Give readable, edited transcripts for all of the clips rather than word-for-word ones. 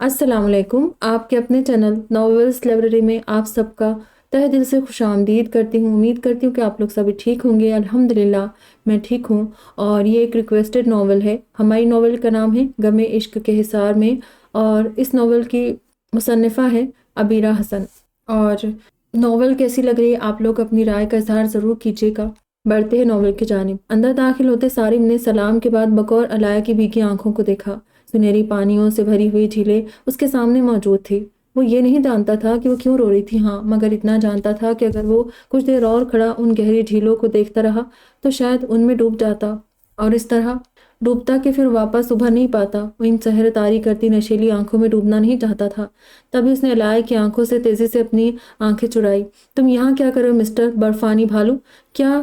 السلام علیکم، آپ کے اپنے چینل ناولس لائبریری میں آپ سب کا تہہ دل سے خوش آمدید کرتی ہوں۔ امید کرتی ہوں کہ آپ لوگ سبھی ٹھیک ہوں گے۔ الحمدللہ میں ٹھیک ہوں، اور یہ ایک ریکویسٹڈ ناول ہے۔ ہماری ناول کا نام ہے غم عشق کے حصار میں، اور اس ناول کی مصنفہ ہے عبیرہ حسن۔ اور ناول کیسی لگ رہی ہے آپ لوگ اپنی رائے کا اظہار ضرور کیجیے گا۔ بڑھتے ہیں ناول کی جانب۔ اندر داخل ہوتے سارم نے سلام کے بعد بقور علایا کی بھیگی آنکھوں کو دیکھا۔ سنہری پانیوں سے بھری ہوئی جھیلیں اس کے سامنے موجود تھی۔ وہ یہ نہیں جانتا تھا کہ وہ کیوں رو رہی تھی، ہاں مگر اتنا جانتا تھا کہ اگر وہ کچھ دیر اور کھڑا ان گہری جھیلوں کو دیکھتا رہا تو شاید ان میں ڈوب جاتا، اور اس طرح ڈوبتا کہ پھر واپس ابھر نہیں پاتا۔ وہ ان سحر طاری کرتی نشیلی آنکھوں میں ڈوبنا نہیں چاہتا تھا۔ تبھی اس نے علایا کی آنکھوں سے تیزی سے اپنی آنکھیں چرائی۔ تم یہاں کیا کرو مسٹر برفانی بھالو؟ کیا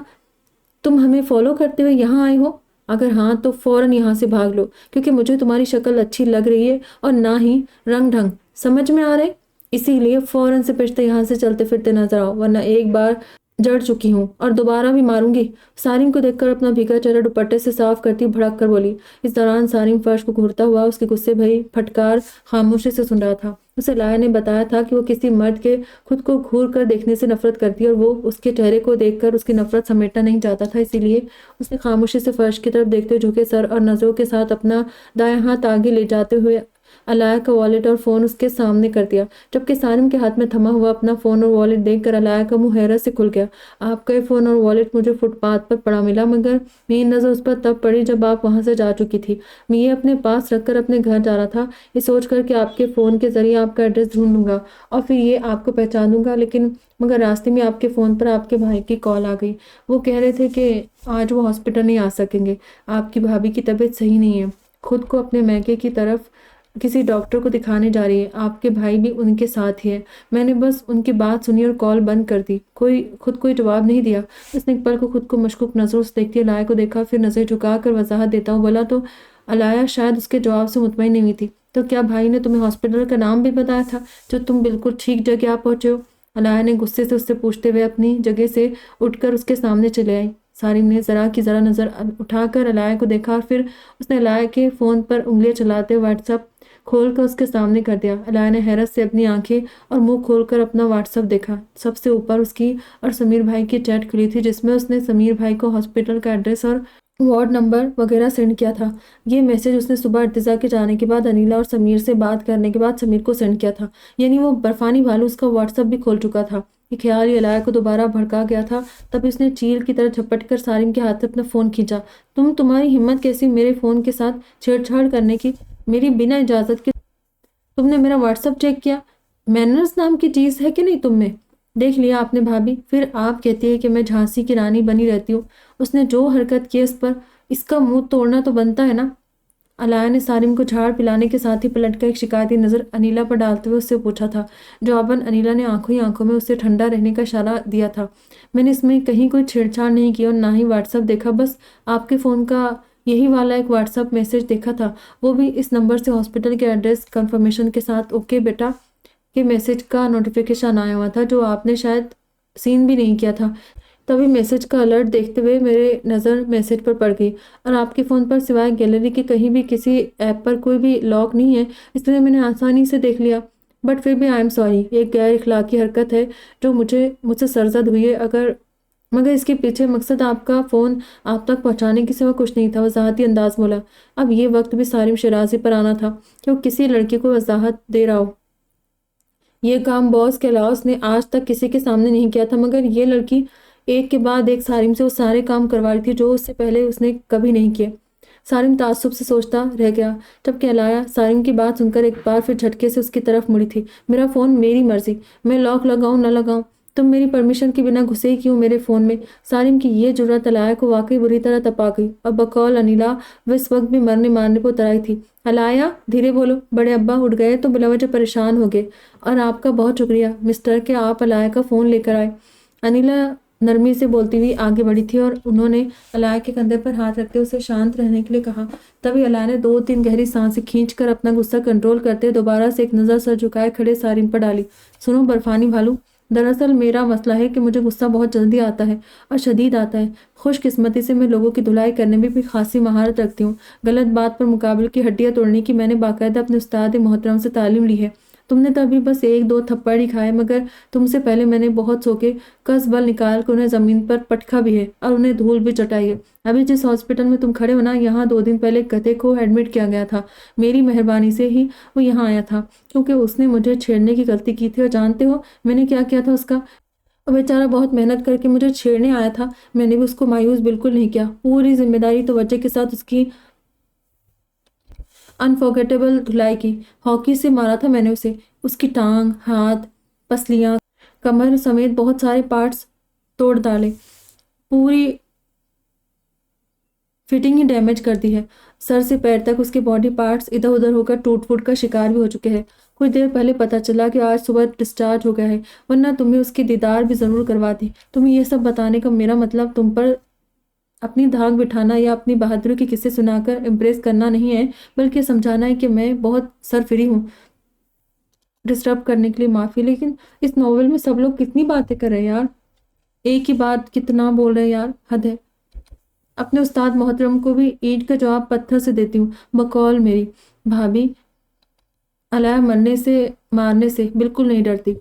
تم ہمیں فالو کرتے ہوئے یہاں آئے ہو؟ اگر ہاں تو فوراً یہاں سے بھاگ لو، کیونکہ مجھے تمہاری شکل اچھی لگ رہی ہے اور نہ ہی رنگ ڈھنگ سمجھ میں آ رہے، اسی لیے فوراً سے پیشتے یہاں سے چلتے پھرتے نظر آؤ، ورنہ ایک بار جڑ چکی ہوں اور دوبارہ بھی ماروں گی۔ سارم کو دیکھ کر اپنا بھیگا چہرہ دوپٹے سے صاف کرتی بھڑک کر بولی۔ اس دوران سارم فرش کو گھورتا ہوا اس کی غصے بھری پھٹکار خاموشی سے سن رہا تھا۔ اسے لایا نے بتایا تھا کہ وہ کسی مرد کے خود کو گھور کر دیکھنے سے نفرت کرتی ہے، اور وہ اس کے چہرے کو دیکھ کر اس کی نفرت سمیٹنا نہیں چاہتا تھا، اسی لیے اس نے خاموشی سے فرش کی طرف دیکھتے جھکے سر اور نظروں کے ساتھ اپنا دائیں ہاتھ آگے لے جاتے ہوئے علایا کا والیٹ اور فون اس کے سامنے کر دیا، جبکہ سارم کے ہاتھ میں تھما ہوا اپنا فون اور والیٹ دیکھ کر علایا کا منہ حیرت سے کھل گیا۔ آپ کا یہ فون اور والیٹ مجھے فٹ پاتھ پر پڑا ملا، مگر میری نظر اس پر تب پڑی جب آپ وہاں سے جا چکی تھی۔ میں یہ اپنے پاس رکھ کر اپنے گھر جا رہا تھا، یہ سوچ کر کہ آپ کے فون کے ذریعے آپ کا ایڈریس ڈھونڈوں گا اور پھر یہ آپ کو پہچانوں گا، مگر راستے میں آپ کے فون پر آپ کے بھائی کی کال آ گئی۔ وہ کہہ رہے تھے کہ آج وہ ہاسپٹل نہیں آ سکیں گے، آپ کی بھابھی کی طبیعت صحیح نہیں ہے، خود کو اپنے میکے کی طرف کسی ڈاکٹر کو دکھانے جا رہی ہے، آپ کے بھائی بھی ان کے ساتھ ہی ہے۔ میں نے بس ان کی بات سنی اور کال بند کر دی، کوئی جواب نہیں دیا۔ اس نے ایک پل کو خود کو مشکوک نظروں سے دیکھتی علایا کو دیکھا، پھر نظر جھکا کر وضاحت دیتا ہوں بولا تو علایا شاید اس کے جواب سے مطمئن نہیں ہوئی تھی۔ تو کیا بھائی نے تمہیں ہاسپٹل کا نام بھی بتایا تھا جو تم بالکل ٹھیک جگہ آ پہنچے ہو؟ علایا نے غصے سے اس سے پوچھتے ہوئے اپنی جگہ سے اٹھ کر اس کے سامنے چلے آئی۔ سارم نے ذرا نظر اٹھا کر علایا کو دیکھا، اور پھر اس نے علایا کے فون پر انگلیاں چلاتے واٹس ایپ کھول کر اس کے سامنے کر دیا۔ علایا نے حیرت سے اپنی آنکھیں اور منہ کھول کر اپنا واٹس ایپ دیکھا۔ سب سے اوپر اس کی اور سمیر بھائی کی چیٹ کھلی تھی، جس میں اس نے سمیر بھائی کو ہاسپٹل کا ایڈریس اور وارڈ نمبر وغیرہ سینڈ کیا تھا۔ یہ میسج اس نے صبح ارتضیٰ کے جانے کے بعد انیلا اور سمیر سے بات کرنے کے بعد سمیر کو سینڈ کیا تھا، یعنی وہ برفانی بھالو اس کا واٹس ایپ بھی کھول چکا تھا۔ یہ خیال ہی علایا کو دوبارہ بھڑکا گیا تھا۔ تب اس نے چیل کی طرح جھپٹ کر سارم کے ہاتھ سے اپنا فون کھینچا۔ تمہاری ہمت کیسی میرے فون کے ساتھ چھیڑ چھاڑ کرنے کی، میری بنا اجازت کے؟ تم نے میرا واٹس ایپ چیک کیا؟ مینرز نام کی چیز ہے کہ نہیں تم میں؟ دیکھ لیا آپ نے بھابھی، پھر آپ کہتی ہے کہ میں جھانسی کی رانی بنی رہتی ہوں۔ اس نے جو حرکت کی اس پر اس کا منہ توڑنا تو بنتا ہے نا۔ علایا نے سارم کو جھاڑ پلانے کے ساتھ ہی پلٹ کر ایک شکایتی نظر انیلا پر ڈالتے ہوئے اس سے پوچھا تھا۔ جواباً انیلا نے آنکھوں ہی آنکھوں میں اسے ٹھنڈا رہنے کا اشارہ دیا تھا۔ میں نے اس میں کہیں کوئی چھیڑ چھاڑ نہیں کی اور نہ ہی واٹس ایپ دیکھا، بس آپ کے فون کا یہی والا ایک واٹس ایپ میسج دیکھا تھا، وہ بھی اس نمبر سے ہاسپٹل کے ایڈریس کنفرمیشن کے ساتھ اوکے بیٹا کے میسج کا نوٹیفیکیشن آیا ہوا تھا، جو آپ نے شاید سین بھی نہیں کیا تھا۔ تبھی میسج کا الرٹ دیکھتے ہوئے میرے نظر میسج پر پڑ گئی، اور آپ کے فون پر سوائے گیلری کے کہیں بھی کسی ایپ پر کوئی بھی لاک نہیں ہے، اس لیے میں نے آسانی سے دیکھ لیا۔ بٹ پھر بھی آئی ایم سوری، ایک غیر اخلاقی حرکت ہے جو مجھ سے سرزد ہوئی ہے، مگر اس کے پیچھے مقصد آپ کا فون آپ تک پہنچانے کے سوا کچھ نہیں تھا، وضاحتی انداز بولا۔ اب یہ وقت بھی سارم شیرازی پر آنا تھا کہ وہ کسی لڑکی کو وضاحت دے رہا ہو۔ یہ کام باس کے علاوہ اس نے آج تک کسی کے سامنے نہیں کیا تھا، مگر یہ لڑکی ایک کے بعد ایک سارم سے وہ سارے کام کروا رہی تھی جو اس سے پہلے اس نے کبھی نہیں کیے۔ سارم تعصب سے سوچتا رہ گیا، جبکہ علایا سارم کی بات سن کر ایک بار پھر جھٹکے سے اس کی طرف مڑی تھی۔ میرا فون میری مرضی، میں لاک لگاؤں نہ لگاؤں، تم میری پرمیشن کے بنا گھسے ہی کیوں میرے فون میں؟ سارم کی یہ جرأت علایا کو واقعی بری طرح تپا گئی، اور بقول انیلا وہ اس وقت بھی مرنے مارنے کو ترائی تھی۔ علایا دھیرے بولو، بڑے ابا اٹھ گئے تو بلا وجہ پریشان ہو گئے، اور آپ کا بہت شکریہ مسٹر کہ آپ علایا کا فون لے کر آئے۔ انیلا نرمی سے بولتی ہوئی آگے بڑھی تھی، اور انہوں نے علایا کے کندھے پر ہاتھ رکھتے اسے شانت رہنے کے لیے کہا۔ تبھی علایا نے 2-3 گہری سانسیں کھینچ کر اپنا غصہ کنٹرول کرتے دوبارہ سے ایک نظر سر جھکائے کھڑے سارم پر ڈالی۔ سنو برفانی بھالو، دراصل میرا مسئلہ ہے کہ مجھے غصہ بہت جلدی آتا ہے اور شدید آتا ہے۔ خوش قسمتی سے میں لوگوں کی دھلائی کرنے میں بھی خاصی مہارت رکھتی ہوں۔ غلط بات پر مقابل کی ہڈیاں توڑنے کی میں نے باقاعدہ اپنے استاد محترم سے تعلیم لی ہے۔ تم نے تو ابھی بس 1-2 تھپڑ ہی کھائے، مگر تم سے پہلے میں نے بہت سو کے کس بل نکال کر انہیں زمین پر پٹکا بھی ہے اور انہیں دھول بھی چٹائی ہے۔ ابھی جس ہاسپٹل میں تم کھڑے ہو نا، یہاں 2 دن پہلے ایک گدھے کو ایڈمٹ کیا گیا تھا۔ میری مہربانی سے ہی وہ یہاں آیا تھا، کیونکہ اس نے مجھے چھیڑنے کی غلطی کی تھی۔ اور جانتے ہو میں نے کیا کیا تھا اس کا؟ وہ بیچارہ بہت محنت کر کے مجھے چھیڑنے آیا تھا، میں نے بھی اس کو مایوس بالکل نہیں کیا۔ پوری ذمہ داری توجہ کے ساتھ اس کی انفارگیٹیبل دھلائی کی۔ ہاکی سے مارا تھا میں نے اسے، اس کی ٹانگ، ہاتھ، پسلیاں، کمر سمیت بہت سارے پارٹس توڑ ڈالے، پوری فٹنگ ہی ڈیمیج کر دی ہے۔ سر سے پیر تک اس کے باڈی پارٹس ادھر ادھر ہو کر ٹوٹ پھوٹ کا شکار بھی ہو چکے ہیں۔ کچھ دیر پہلے پتہ چلا کہ آج صبح ڈسچارج ہو گیا ہے، ورنہ تمہیں اس کی دیدار بھی ضرور کرواتی۔ تمہیں یہ سب بتانے کا میرا مطلب تم پر اپنی دھاک بٹھانا یا اپنی بہادری کے قصے سنا کر امپریس کرنا نہیں ہے، بلکہ سمجھانا ہے کہ میں بہت سرفری ہوں۔ ڈسٹرب کرنے کے لیے معافی، لیکن اس ناول میں سب لوگ کتنی باتیں کر رہے ہیں یار، ایک ہی بات کتنا بول رہے ہیں یار، حد ہے۔ اپنے استاد محترم کو بھی اینٹ کا جواب پتھر سے دیتی ہوں۔ بقول میری بھابھی علیہ مارنے سے بالکل نہیں ڈرتی،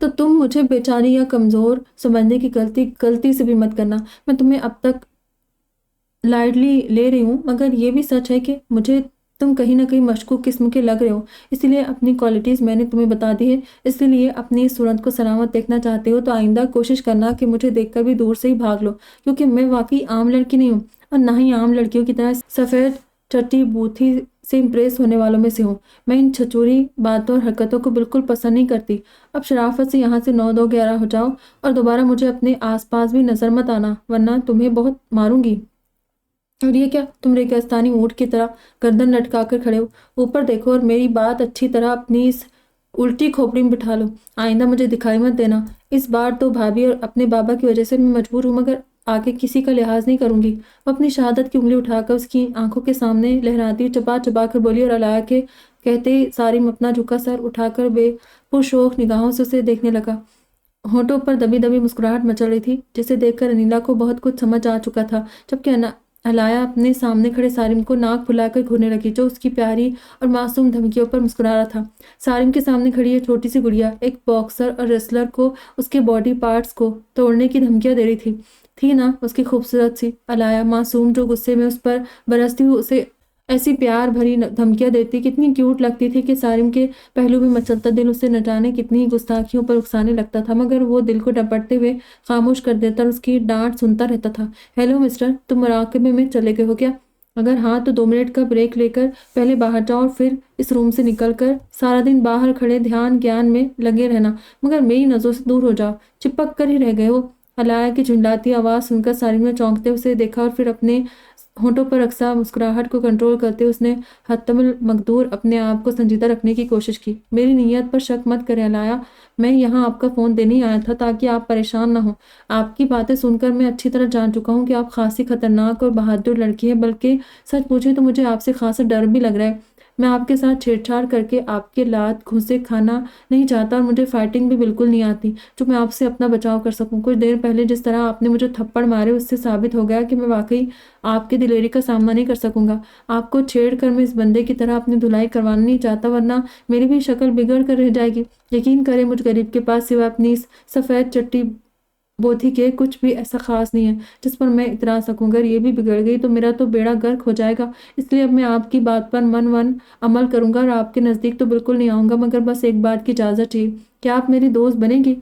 تو تم مجھے بیچاری یا کمزور سمجھنے کی غلطی سے بھی مت کرنا۔ میں تمہیں اب تک لائٹلی لے رہی ہوں، مگر یہ بھی سچ ہے کہ مجھے تم کہیں نہ کہیں مشکوک قسم کے لگ رہے ہو۔ اسی لیے اپنی کوالٹیز میں نے تمہیں بتا دی ہے۔ اس لیے اپنی اس صورت کو سلامت دیکھنا چاہتے ہو تو آئندہ کوشش کرنا کہ مجھے دیکھ کر بھی دور سے ہی بھاگ لو، کیونکہ میں واقعی عام لڑکی نہیں ہوں، اور نہ ہی عام لڑکیوں کی طرح سفید چٹی بوتھی سے امپریس ہونے والوں میں سے ہوں۔ میں ان چھچوری باتوں اور حرکتوں کو بالکل پسند نہیں کرتی۔ اب شرافت سے یہاں سے 9-2-11 ہو جاؤ اور دوبارہ مجھے اپنے آس پاس بھی نظر مت آنا، ورنہ تمہیں بہت ماروں گی۔ اور یہ کیا، تم ریگستانی اونٹ کی طرح گردن لٹکا کر کھڑے ہو؟ اوپر دیکھو اور میری بات اچھی طرح اپنی اس الٹی کھوپڑی میں بٹھا لو۔ آئندہ مجھے دکھائی مت دینا۔ اس بار تو بھابھی اور اپنے بابا کی وجہ سے میں مجبور ہوں، مگر آگے کسی کا لحاظ نہیں کروں گی۔ وہ اپنی شہادت کی انگلی اٹھا کر اس کی آنکھوں کے سامنے لہراتی چبا چبا کر بولی، اور علایا کے کہتے ہی سارم اپنا جھکا سر اٹھا کر بے پرشوق نگاہوں سے اسے دیکھنے لگا۔ ہونٹوں پر دبی دبی مسکراہٹ مچل رہی تھی، جسے دیکھ کر انیلا کو بہت کچھ سمجھ آ چکا تھا، جبکہ علایا اپنے سامنے کھڑے سارم کو ناک پھلا کر گھورنے لگی، جو اس کی پیاری اور معصوم دھمکیوں پر مسکرا رہا تھا۔ سارم کے سامنے کھڑی یہ چھوٹی سی گڑیا ایک باکسر اور ریسلر کو اس کے باڈی پارٹس کو توڑنے کی دھمکیاں دے رہی تھی نا اس کی خوبصورت سی علایا معصوم، جو غصے میں اس پر برستی ہوئی اسے ایسی پیار بھری دھمکیاں دیتی، کتنی کیوٹ لگتی تھی کہ سارم کے پہلو میں مچلتا دل اسے نہ جانے کتنی گستاخیوں پر اکسانے لگتا تھا، مگر وہ دل کو ڈپٹتے ہوئے خاموش کر دیتا اور اس کی ڈانٹ سنتا رہتا تھا۔ ہیلو مسٹر، تم مراقبے میں چلے گئے ہو کیا؟ اگر ہاں تو 2 منٹ کا بریک لے کر پہلے باہر جاؤ اور پھر اس روم سے نکل کر سارا دن باہر کھڑے دھیان گیان میں لگے رہنا، مگر میری نظروں سے دور ہو جاؤ، چپک کر ہی رہ گئے ہو۔ علایا کی جھنجھلاتی آواز سن کر سارم نے چونکتے اسے دیکھا اور پھر اپنے ہونٹوں پر رقصہ مسکراہٹ کو کنٹرول کرتے اس نے حتم المقدور اپنے آپ کو سنجیدہ رکھنے کی کوشش کی۔ میری نیت پر شک مت کریں علایا، میں یہاں آپ کا فون دینے ہی آیا تھا تاکہ آپ پریشان نہ ہوں۔ آپ کی باتیں سن کر میں اچھی طرح جان چکا ہوں کہ آپ خاصی خطرناک اور بہادر لڑکی ہیں، بلکہ سچ پوچھیں تو مجھے آپ سے خاصا ڈر بھی لگ رہا ہے۔ میں آپ کے ساتھ چھیڑ چھاڑ کر کے آپ کے لات گھوسے کھانا نہیں چاہتا، اور مجھے فائٹنگ بھی بالکل نہیں آتی جو میں آپ سے اپنا بچاؤ کر سکوں۔ کچھ دیر پہلے جس طرح آپ نے مجھے تھپڑ مارے اس سے ثابت ہو گیا کہ میں واقعی آپ کی دلیری کا سامنا نہیں کر سکوں گا۔ آپ کو چھیڑ کر میں اس بندے کی طرح اپنی دھلائی کروانا نہیں چاہتا، ورنہ میری بھی شکل بگڑ کر رہ جائے گی۔ یقین کریں مجھ غریب کے پاس سوائے اپنی اس سفید چٹی بوتھی کے کچھ بھی ایسا خاص نہیں ہے جس پر میں اترا سکوں۔ اگر یہ بھی بگڑ گئی تو میرا تو بیڑا غرق ہو جائے گا۔ اس لیے اب میں آپ کی بات پر من عمل کروں گا اور آپ کے نزدیک تو بالکل نہیں آؤں گا، مگر بس ایک بات کی اجازت چاہیے۔ کیا آپ میری دوست بنیں گی؟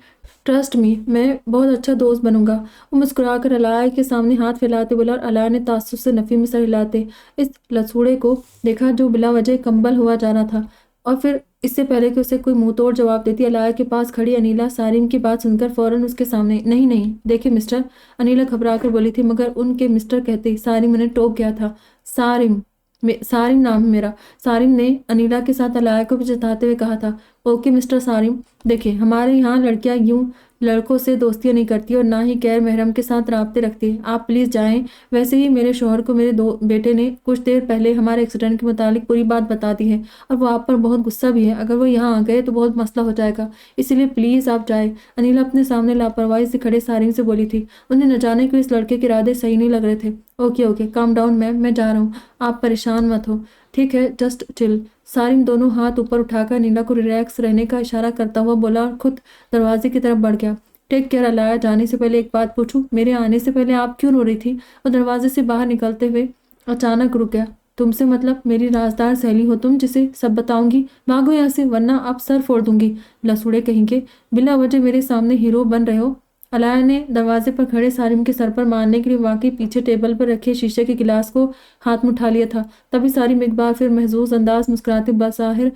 ٹرسٹ می، میں بہت اچھا دوست بنوں گا۔ وہ مسکرا کر علایا کے سامنے ہاتھ پھیلاتے بولا، اور علایا نے تعصب سے نفی میں سر ہلاتے اس لسوڑے کو دیکھا جو بلا وجہ کمبل ہوا جا رہا تھا، اور پھر اس سے پہلے کہ اسے کوئی منہ توڑ جواب دیتی، علایا کے پاس کھڑی انیلا سارم کی بات سن کر فوراً اس کے سامنے نہیں دیکھیں مسٹر، انیلا گھبرا کر بولی تھی، مگر ان کے مسٹر کہتے ہی سارم انہیں ٹوک گیا تھا۔ سارم نام ہے میرا، سارم نے انیلا کے ساتھ علایا کو بھی جتاتے ہوئے کہا تھا۔ اوکے مسٹر سارم، دیکھیں ہمارے یہاں لڑکیاں یوں لڑکوں سے دوستیاں نہیں کرتی اور نہ ہی غیر محرم کے ساتھ رابطے رکھتی ہے، آپ پلیز جائیں۔ ویسے ہی میرے شوہر کو میرے بیٹے نے کچھ دیر پہلے ہمارے ایکسیڈنٹ کے متعلق پوری بات بتا دی ہے اور وہ آپ پر بہت غصہ بھی ہے، اگر وہ یہاں آ گئے تو بہت مسئلہ ہو جائے گا، اسی لیے پلیز آپ جائیں۔ انیلا اپنے سامنے لاپرواہی سے کھڑے سارین سے بولی تھی، انہیں نہ جانے کو اس لڑکے کے ارادے صحیح نہیں لگ رہے تھے۔ اوکے کام ڈاؤن میم، میں جا رہا ہوں، آپ پریشان مت ہو، ٹھیک ہے، جسٹ چل۔ سارن دونوں ہاتھ اوپر اٹھا کر انیلا کو ریلیکس رہنے کا اشارہ کرتا ہوا بولا اور خود دروازے کی طرف بڑھ گیا۔ ٹیک کیئر الایا، جانے سے پہلے ایک بات پوچھوں، میرے آنے سے پہلے آپ کیوں رو رہی تھی؟ وہ دروازے سے باہر نکلتے ہوئے اچانک رک گیا۔ تم سے مطلب؟ میری رازدار سہیلی ہو تم، جسے سب بتاؤں گی، بھاگو یہاں سے ورنہ اب سر پھوڑ دوں گی، لسوڑے کہیں گے، بلا وجہ میرے سامنے ہیرو بن رہے ہو۔ الایا نے دروازے پر کھڑے سارم کے سر پر مارنے کے لیے واقعی پیچھے ٹیبل پر رکھے شیشے کے گلاس کو ہاتھ میں اٹھا لیا تھا، تبھی سارم ایک بار پھر محظوظ انداز مسکراتے بظاہر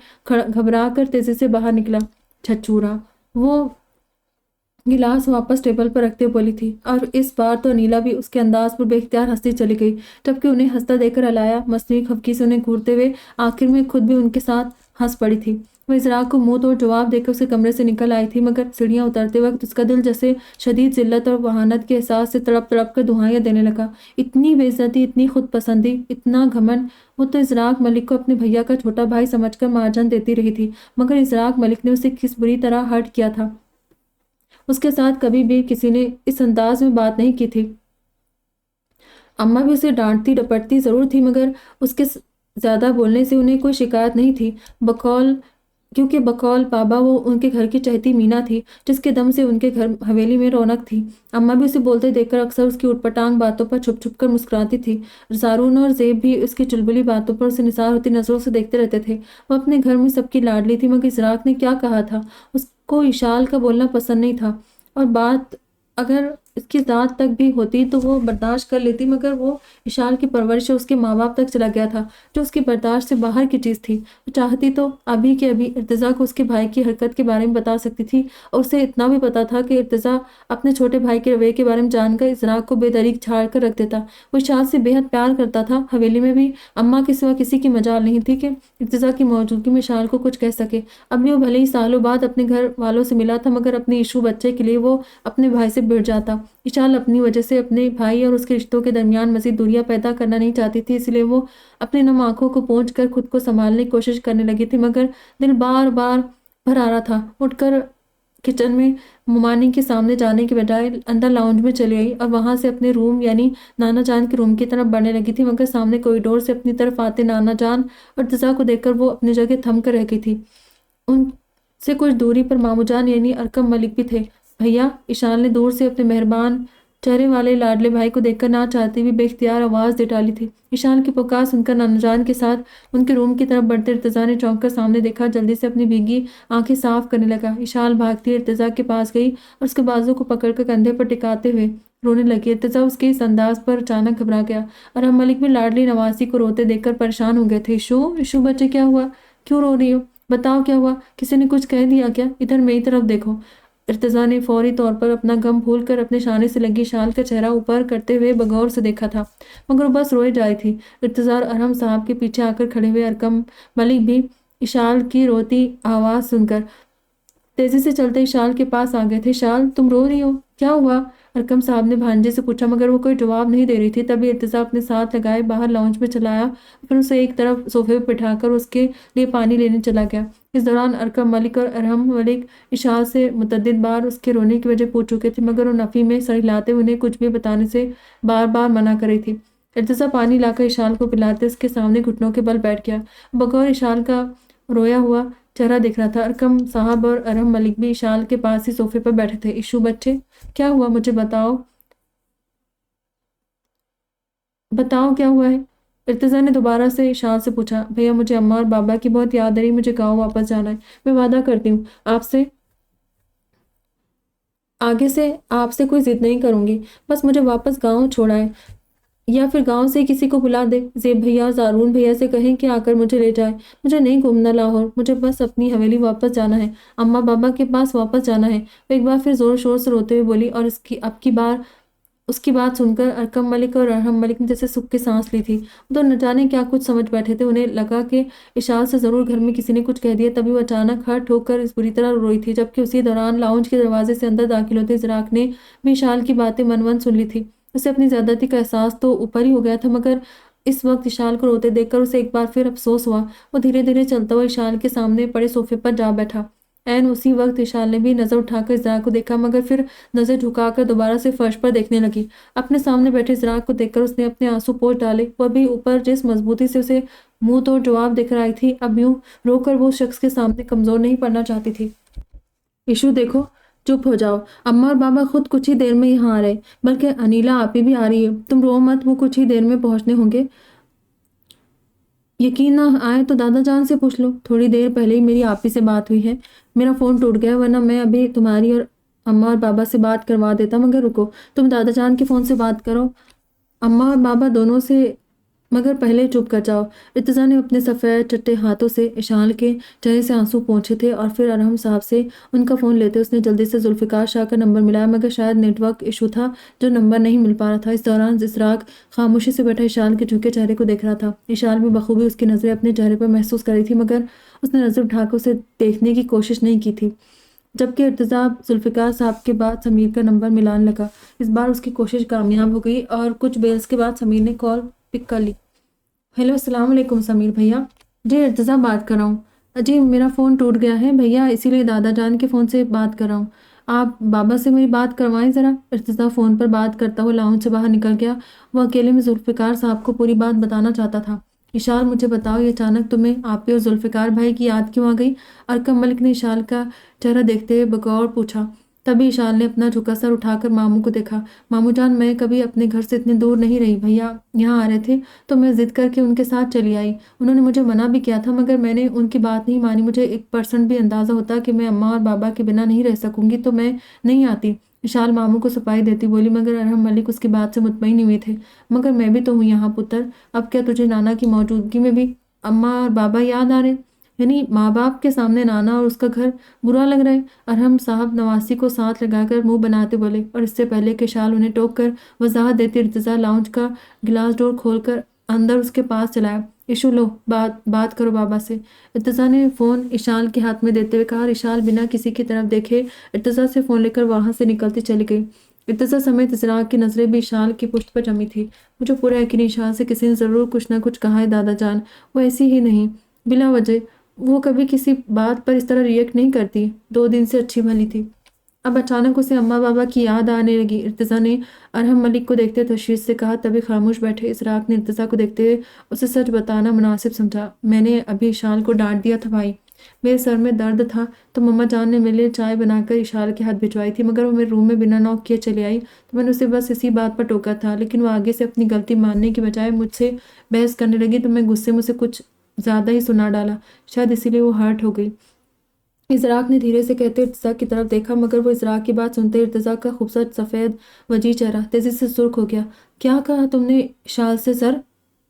گھبرا کر تیزی سے باہر نکلا۔ چھچورا، وہ گلاس واپس ٹیبل پر رکھتے بولی تھی، اور اس بار تو انیلا بھی اس کے انداز پر بے اختیار ہنستی چلی گئی، جبکہ انہیں ہنستا دیکھ کر الایا مصنوعی خفگی سے انہیں گھورتے ہوئے آخر میں خود بھی ان کے ساتھ ہنس پڑی تھی۔ وہ اضراء کو منہ توڑ جواب دے کر اسے کمرے سے نکل آئی تھی، مگر سیڑھیاں اترتے وقت اس کا دل جیسے شدید ذلت اور وہانت کے احساس سے تڑپ تڑپ کر دہائیاں دینے لگا۔ اتنی بے عزتی، اتنی خود پسندی، اتنا گھمنڈ! وہ تو ازراق ملک کو اپنے بھیا کا چھوٹا بھائی سمجھ کر مارجن دیتی رہی تھی، مگر ازراق ملک نے اسے کس بری طرح ہرٹ کیا تھا۔ اس کے ساتھ کبھی بھی کسی نے اس انداز میں بات نہیں کی تھی۔ اماں بھی اسے ڈانٹتی ڈپٹتی ضرور تھی، مگر اس کے زیادہ بولنے سے انہیں کوئی شکایت نہیں تھی، کیونکہ بقول بابا وہ ان کے گھر کی چہتی مینا تھی، جس کے دم سے ان کے گھر حویلی میں رونق تھی۔ اماں بھی اسے بولتے دیکھ کر اکثر اس کی اٹ پٹانگ باتوں پر چھپ چھپ کر مسکراتی تھی۔ زارون اور زیب بھی اس کی چلبلی باتوں پر اسے نثار ہوتی نظروں سے دیکھتے رہتے تھے۔ وہ اپنے گھر میں سب کی لاڈلی تھی، مگر ازراق نے کیا کہا تھا؟ اس کو اشال کا بولنا پسند نہیں تھا، اور بات اگر اس کی ذات تک بھی ہوتی تو وہ برداشت کر لیتی، مگر وہ اشال کی پرورش اس کے ماں باپ تک چلا گیا تھا، جو اس کی برداشت سے باہر کی چیز تھی۔ وہ چاہتی تو ابھی کے ابھی ارتضیٰ کو اس کے بھائی کی حرکت کے بارے میں بتا سکتی تھی، اور اسے اتنا بھی پتا تھا کہ ارتضیٰ اپنے چھوٹے بھائی کے رویے کے بارے میں جان کر ازراق کو بے دریغ جھاڑ کر رکھ دیتا۔ وہ اشال سے بے حد پیار کرتا تھا، حویلی میں بھی اماں کے سوا کسی کی مجال نہیں تھی کہ ارتضیٰ کی موجودگی میں اشال کو کچھ کہہ سکے۔ اب بھی وہ بھلے ہی سالوں بعد اپنے گھر والوں سے ملا تھا، مگر اپنے ایشو بچے کے لیے وہ اپنے بھائی سے بھڑ جاتا۔ اشال اپنی وجہ سے اپنے بھائی اور اس کے رشتوں کے درمیان مزید دوریاں پیدا کرنا نہیں چاہتی تھی، اس لیے وہ اپنی نم آنکھوں کو پونچھ کر خود کو سنبھالنے کی کوشش کرنے لگی تھی، مگر دل بار بار بھر آ رہا تھا۔ اٹھ کر کچن میں ممانی کے سامنے جانے کے بجائے اندر لاؤنج میں چلی آئی اور وہاں سے اپنے روم یعنی نانا جان کے روم کی طرف بڑھنے لگی تھی، مگر سامنے کوریڈور سے اپنی طرف آتے نانا جان اور ارتضیٰ کو دیکھ کر وہ اپنی جگہ تھم کر رہ گئی تھی۔ ان سے کچھ دوری پر مامو جان یعنی ارکم ملک بھی تھے۔ بھیا، اشال نے دور سے اپنے مہربان چہرے والے لاڈلے بھائی کو دیکھ کر نہ چاہتے بھی بے اختیار آواز دے ڈالی تھی۔ اشال کی پکار سن کر نانا جان کے ساتھ ان کے روم کی طرف بڑھتے ارتضیٰ نے چونک کر سامنے دیکھا، جلدی سے اپنی بھیگی آنکھیں صاف کرنے لگا۔ اشال بھاگتی ارتضیٰ کے پاس گئی اور اس کے بازو کو پکڑ کر کندھے پر ٹکاتے ہوئے رونے لگی۔ ارتضیٰ اس کے اس انداز پر اچانک گھبرا گیا، اور ہم ملک بھی لاڈلی نواسی کو روتے دیکھ کر پریشان ہو گئے تھے۔ ایشو بچے، کیا ہوا؟ کیوں رو رہی ہو؟ بتاؤ کیا ہوا؟ کسی نے کچھ کہہ دیا کیا؟ ادھر میری طرف دیکھو۔ ارتضیٰ نے فوری طور پر اپنا غم بھول کر اپنے شانے سے لگی شال کا چہرہ اوپر کرتے ہوئے بغور سے دیکھا تھا، مگر وہ بس روئے جا رہی تھی۔ ارتضیٰ اور ارحم صاحب کے پیچھے آ کر کھڑے ہوئے ارکم ملک بھی اشال کی روتی آواز سن کر تیزی سے چلتے اشال کے پاس آ گئے تھے۔ اشال، تم رو رہی ہو؟ کیا ہوا؟ ارکم صاحب نے بھانجے سے پوچھا، مگر وہ کوئی جواب نہیں دے رہی تھی۔ تبھی ارتضیٰ اپنے ساتھ لگائے باہر لاؤنج میں چلا آیا، پھر اسے ایک طرف صوفے پہ بٹھا کر اس کے لیے پانی لینے چلا گیا۔ اس دوران ارکم ملک اور ارحم ملک اشال سے متعدد بار اس کے رونے کی وجہ پوچھ چکے تھے، مگر وہ نفی میں سر ہلاتے انہیں کچھ بھی بتانے سے بار بار منع کر رہی تھی۔ ارتضیٰ پانی لا کر اشال کو پلاتے اس کے سامنے گھٹنوں کے بل بیٹھ گیا، بغور اشال کا رویا ہوا چہرہ دیکھ رہا تھا۔ ارکم صاحب اور ارحم ملک بھی اشال کے پاس ہی صوفے پر بیٹھے تھے۔ ایشو بچے، کیا ہوا؟ مجھے بتاؤ کیا ہوا ہے؟ ارتضیٰ نے دوبارہ سے اشال سے پوچھا۔ بھیا، مجھے اماں اور بابا کی بہت یاد آ رہی، مجھے گاؤں واپس جانا ہے۔ میں وعدہ کرتی ہوں آگے سے آپ سے کوئی ضد نہیں کروں گی، بس مجھے واپس گاؤں چھوڑائے، یا پھر گاؤں سے کسی کو بلا دے۔ زیب بھیا اور زارون بھیا سے کہیں کہ آ کر مجھے لے جائے۔ مجھے نہیں گھومنا لاہور، مجھے بس اپنی حویلی واپس جانا ہے، اماں بابا کے پاس واپس جانا ہے۔ وہ ایک بار پھر زور شور سے روتے ہوئے بولی، اور اب کی بار اس کی بات سن کر ارکم ملک اور ارحم ملک نے جیسے سکھ کی سانس لی تھی۔ وہ تو نہ جانے کیا کچھ سمجھ بیٹھے تھے، انہیں لگا کہ اشال سے ضرور گھر میں کسی نے کچھ کہہ دیا، تبھی وہ اچانک ہٹ ہو کر بری طرح رو رہی تھی، جبکہ اسی دوران لاؤنج کے دروازے سے اندر داخل ہوتے ازراق نے بھی اشال کی باتیں من سن لی تھی۔ اسے اپنی زیادتی کا احساس تو اوپر ہی ہو گیا تھا، مگر اس وقت اشال کو روتے دیکھ کر اسے ایک بار پھر افسوس ہوا۔ وہ دھیرے دھیرے چلتا ہوا اشال کے سامنے پڑے صوفے پر جا بیٹھا۔ عین اسی وقت اشال نے بھی نظر اٹھا کر ازراق کو دیکھا، مگر پھر نظر جھکا کر دوبارہ سے فرش پر دیکھنے لگی۔ اپنے سامنے بیٹھے ازراق کو دیکھ کر اس نے اپنے آنسو پوچھ ڈالے۔ وہ ابھی اوپر جس مضبوطی سے اسے منہ توڑ جواب دے کر آئی تھی، اب یوں رو کر وہ اس شخص کے سامنے کمزور نہیں پڑنا چاہتی تھی۔ ایشو دیکھو، چپ ہو جاؤ، اماں اور بابا خود کچھ ہی دیر میں یہاں آ رہے، بلکہ انیلا آپی بھی آ رہی ہے، تم رو مت، وہ کچھ ہی دیر میں پہنچنے ہوں گے۔ یقین نہ آئے تو دادا جان سے پوچھ لو، تھوڑی دیر پہلے ہی میری آپی سے بات ہوئی ہے، میرا فون ٹوٹ گیا، ورنہ میں ابھی تمہاری اور اماں اور بابا سے بات کروا دیتا، مگر رکو، تم دادا جان کے فون سے بات کرو، اماں اور بابا دونوں سے، مگر پہلے چپ کر جاؤ۔ ارتضیٰ نے اپنے سفید چٹے ہاتھوں سے اشال کے چہرے سے آنسو پونچھے تھے اور پھر ارحم صاحب سے ان کا فون لیتے اس نے جلدی سے ذوالفقار شاہ کا نمبر ملایا، مگر شاید نیٹ ورک ایشو تھا جو نمبر نہیں مل پا رہا تھا۔ اس دوران ازراق خاموشی سے بیٹھا اشال کے جھکے چہرے کو دیکھ رہا تھا۔ اشال بھی بخوبی اس کی نظریں اپنے چہرے پر محسوس کر رہی تھی، مگر اس نے نظر اٹھا کر اسے دیکھنے کی کوشش نہیں کی تھی۔ جبکہ ارتضیٰ ذوالفقار صاحب کے بعد سمیر کا نمبر ملانے لگا۔ اس بار اس کی کوشش کامیاب ہو گئی اور کچھ بیلز کے بعد سمیر نے کال پک کر لی۔ ہیلو، السلام علیکم سمیر بھیا۔ جی ارتضیٰ بات کر رہا ہوں۔ جی میرا فون ٹوٹ گیا ہے بھیا، اسی لیے دادا جان کے فون سے بات کر رہا ہوں، آپ بابا سے میری بات کروائیں ذرا۔ ارتضیٰ فون پر بات کرتا ہوا لاؤنج سے باہر نکل گیا۔ وہ اکیلے میں ذوالفقار صاحب کو پوری بات بتانا چاہتا تھا۔ اشال، مجھے بتاؤ، یہ اچانک تمہیں آپی اور ذوالفقار بھائی کی یاد کیوں آ گئی؟ ارکم ملک نے اشال کا چہرہ دیکھتے ہوئے بغور پوچھا۔ تبھی اشال نے اپنا جھکا سر اٹھا کر ماموں کو دیکھا۔ ماموں جان، میں کبھی اپنے گھر سے اتنے دور نہیں رہی، بھیا یہاں آ رہے تھے تو میں ضد کر کے ان کے ساتھ چلی آئی، انہوں نے مجھے منع بھی کیا تھا، مگر میں نے ان کی بات نہیں مانی، مجھے 1% بھی اندازہ ہوتا کہ میں اماں اور بابا کے بنا نہیں رہ سکوں گی تو میں نہیں آتی۔ اشال ماموں کو صفائی دیتی بولی، مگر ارحم ملک اس کی بات سے مطمئن ہوئے تھے۔ مگر میں بھی تو ہوں یہاں پتر، اب کیا تجھے نانا کی موجودگی میں بھی اماں اور بابا یاد آ رہے؟ یعنی ماں باپ کے سامنے نانا اور اس کا گھر برا لگ رہا ہے؟ ارحم صاحب نواسی کو ساتھ لگا کر منہ بناتے بولے، اور اس سے پہلے کہ اشال انہیں ٹوک کر وضاحت دیتی، ارتضیٰ لاؤنج کا گلاس ڈور کھول کر اندر اس کے پاس چلایا۔ ایشو لو، بات کرو بابا سے، ارتضیٰ نے فون اشال کے ہاتھ میں دیتے ہوئے کہا، اور اشال بنا کسی کی طرف دیکھے ارتضیٰ سے فون لے کر وہاں سے نکلتی چلی گئی۔ ارتضیٰ سمیت ازراق کی نظریں بھی اشال کی پشت پر جمی تھی۔ مجھے پورا یقین اشال سے کسی نے ضرور کچھ نہ کچھ کہا ہے دادا جان، وہ ایسی ہی نہیں بلا وجہ، وہ کبھی کسی بات پر اس طرح ریئیکٹ نہیں کرتی، 2 دن سے اچھی بھلی تھی، اب اچانک اسے اماں بابا کی یاد آنے لگی۔ ارتضیٰ نے ارحم ملک کو دیکھتے تشویش سے کہا، تبھی خاموش بیٹھے ازراق نے ارتضیٰ کو دیکھتے ہوئے اسے سچ بتانا مناسب سمجھا۔ میں نے ابھی اشال کو ڈانٹ دیا تھا بھائی، میرے سر میں درد تھا تو مما جان نے میرے لیے چائے بنا کر اشال کے ہاتھ بھجوائی تھی، مگر وہ میرے روم میں بنا نوک کیے چلی آئی تو میں نے اسے بس اسی بات پر ٹوکا تھا، لیکن وہ آگے سے اپنی غلطی ماننے کی بجائے مجھ سے بحث کرنے لگی تو میں غصے میں اسے کچھ زیادہ ہی سنا ڈالا، شاید اسی لیے وہ ہرٹ ہو گئی۔ ازراق نے دھیرے سے کہتے ارتضیٰ کی طرف دیکھا، مگر وہ ازراق کی بات سنتے ارتضیٰ کا خوبصورت سفید وجیح چہرہ تیزی سے سرخ ہو گیا۔ کیا کہا تم نے اشال سے سر؟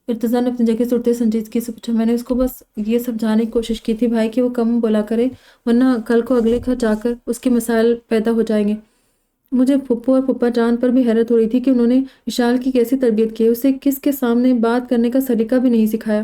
ارتضیٰ نے اپنی جگہ سے اٹھتے سنجیدگی سے پوچھا۔ میں نے اس کو بس یہ سمجھانے کی کوشش کی تھی بھائی کہ وہ کم بولا کرے، ورنہ کل کو اگلے گھر جا کر اس کے مسائل پیدا ہو جائیں گے۔ مجھے پھپھو اور پھپھا جان پر بھی حیرت ہو رہی تھی کہ انہوں نے اشال کی کیسی تربیت کی ہے، اسے کس کے سامنے بات کرنے کا سلیقہ بھی نہیں سکھایا۔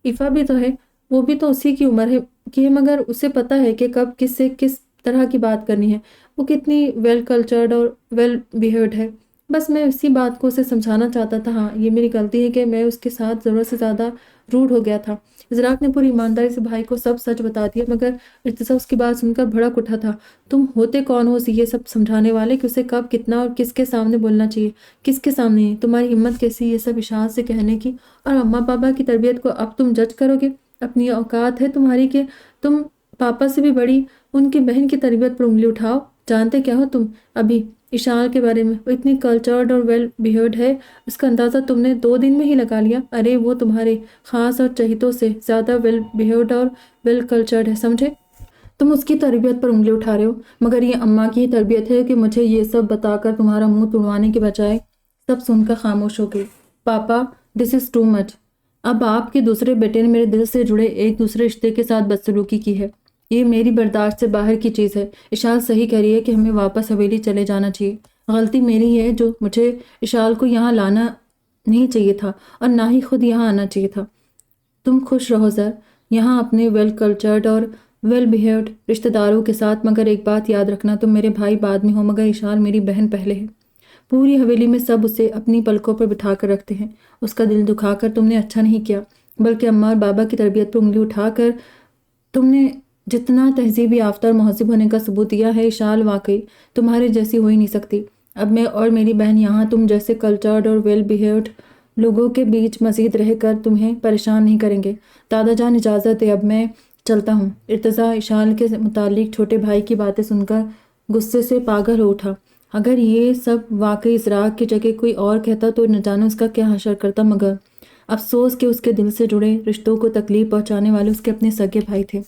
ایفا بھی تو ہے، وہ بھی تو اسی کی عمر ہے کہ مگر اسے پتہ ہے کہ کب کس سے کس طرح کی بات کرنی ہے، وہ کتنی ویل کلچرڈ اور ویل بیہیوڈ ہے۔ بس میں اسی بات کو اسے سمجھانا چاہتا تھا۔ ہاں، یہ میری غلطی ہے کہ میں اس کے ساتھ ضرورت سے زیادہ روڈ ہو گیا تھا۔ ازراق نے پوری ایمانداری سے بھائی کو سب سچ بتا دیا، مگر ارتضیٰ اس کی بات سن کر بھڑک اٹھا تھا۔ تم ہوتے کون ہو یہ سب سمجھانے والے کہ اسے کب کتنا اور کس کے سامنے بولنا چاہیے، کس کے سامنے ہے؟ تمہاری ہمت کیسی یہ سب اشال سے کہنے کی؟ اور اماں پاپا کی تربیت کو اب تم جج کرو گے؟ اپنی اوقات ہے تمہاری کہ تم پاپا سے بھی بڑی ان کی بہن کی تربیت پر انگلی اٹھاؤ؟ جانتے کیا ہو تم ابھی اشال کے بارے میں؟ وہ اتنی کلچرڈ اور ویل بیہیوڈ ہے، اس کا اندازہ تم نے 2 دن میں ہی لگا لیا۔ ارے وہ تمہارے خاص اور چہیتوں سے زیادہ ویل بیہیوڈ اور ویل کلچرڈ ہے، سمجھے؟ تم اس کی تربیت پر انگلی اٹھا رہے ہو، مگر یہ اماں کی ہی تربیت ہے کہ مجھے یہ سب بتا کر تمہارا منہ توڑوانے کے بجائے۔ سب سن کر خاموش ہو گئی۔ پاپا، دس از ٹو مچ، اب آپ کے دوسرے بیٹے نے میرے دل سے جڑے ایک دوسرے رشتے کے ساتھ بدسلوکی کی ہے، یہ میری برداشت سے باہر کی چیز ہے۔ اشال صحیح کہہ رہی ہے کہ ہمیں واپس حویلی چلے جانا چاہیے۔ غلطی میری ہے جو مجھے اشال کو یہاں لانا نہیں چاہیے تھا اور نہ ہی خود یہاں آنا چاہیے تھا۔ تم خوش رہو زر یہاں اپنے ویل کلچرڈ اور ویل بیہیوڈ رشتہ داروں کے ساتھ، مگر ایک بات یاد رکھنا، تم میرے بھائی بعد میں ہو مگر اشال میری بہن پہلے ہے۔ پوری حویلی میں سب اسے اپنی پلکوں پر بٹھا کر رکھتے ہیں۔ اس کا دل دکھا کر تم نے اچھا نہیں کیا، بلکہ اماں اور بابا کی تربیت پر انگلی اٹھا کر تم نے جتنا تہذیب یافتہ اور مہذب ہونے کا ثبوت دیا ہے، اشال واقعی تمہارے جیسی ہو ہی نہیں سکتی۔ اب میں اور میری بہن یہاں تم جیسے کلچرڈ اور ویل بیہیوڈ لوگوں کے بیچ مزید رہ کر تمہیں پریشان نہیں کریں گے۔ دادا جان اجازت دے، اب میں چلتا ہوں۔ ارتضیٰ اشال کے متعلق چھوٹے بھائی کی باتیں سن کر غصے سے پاگل ہو اٹھا۔ اگر یہ سب واقعی ازراق کی جگہ کوئی اور کہتا تو نہ جانے اس کا کیا حشر کرتا، مگر افسوس کہ اس کے دل سے جڑے رشتوں کو تکلیف پہنچانے والے اس کے اپنے سگے بھائی تھے۔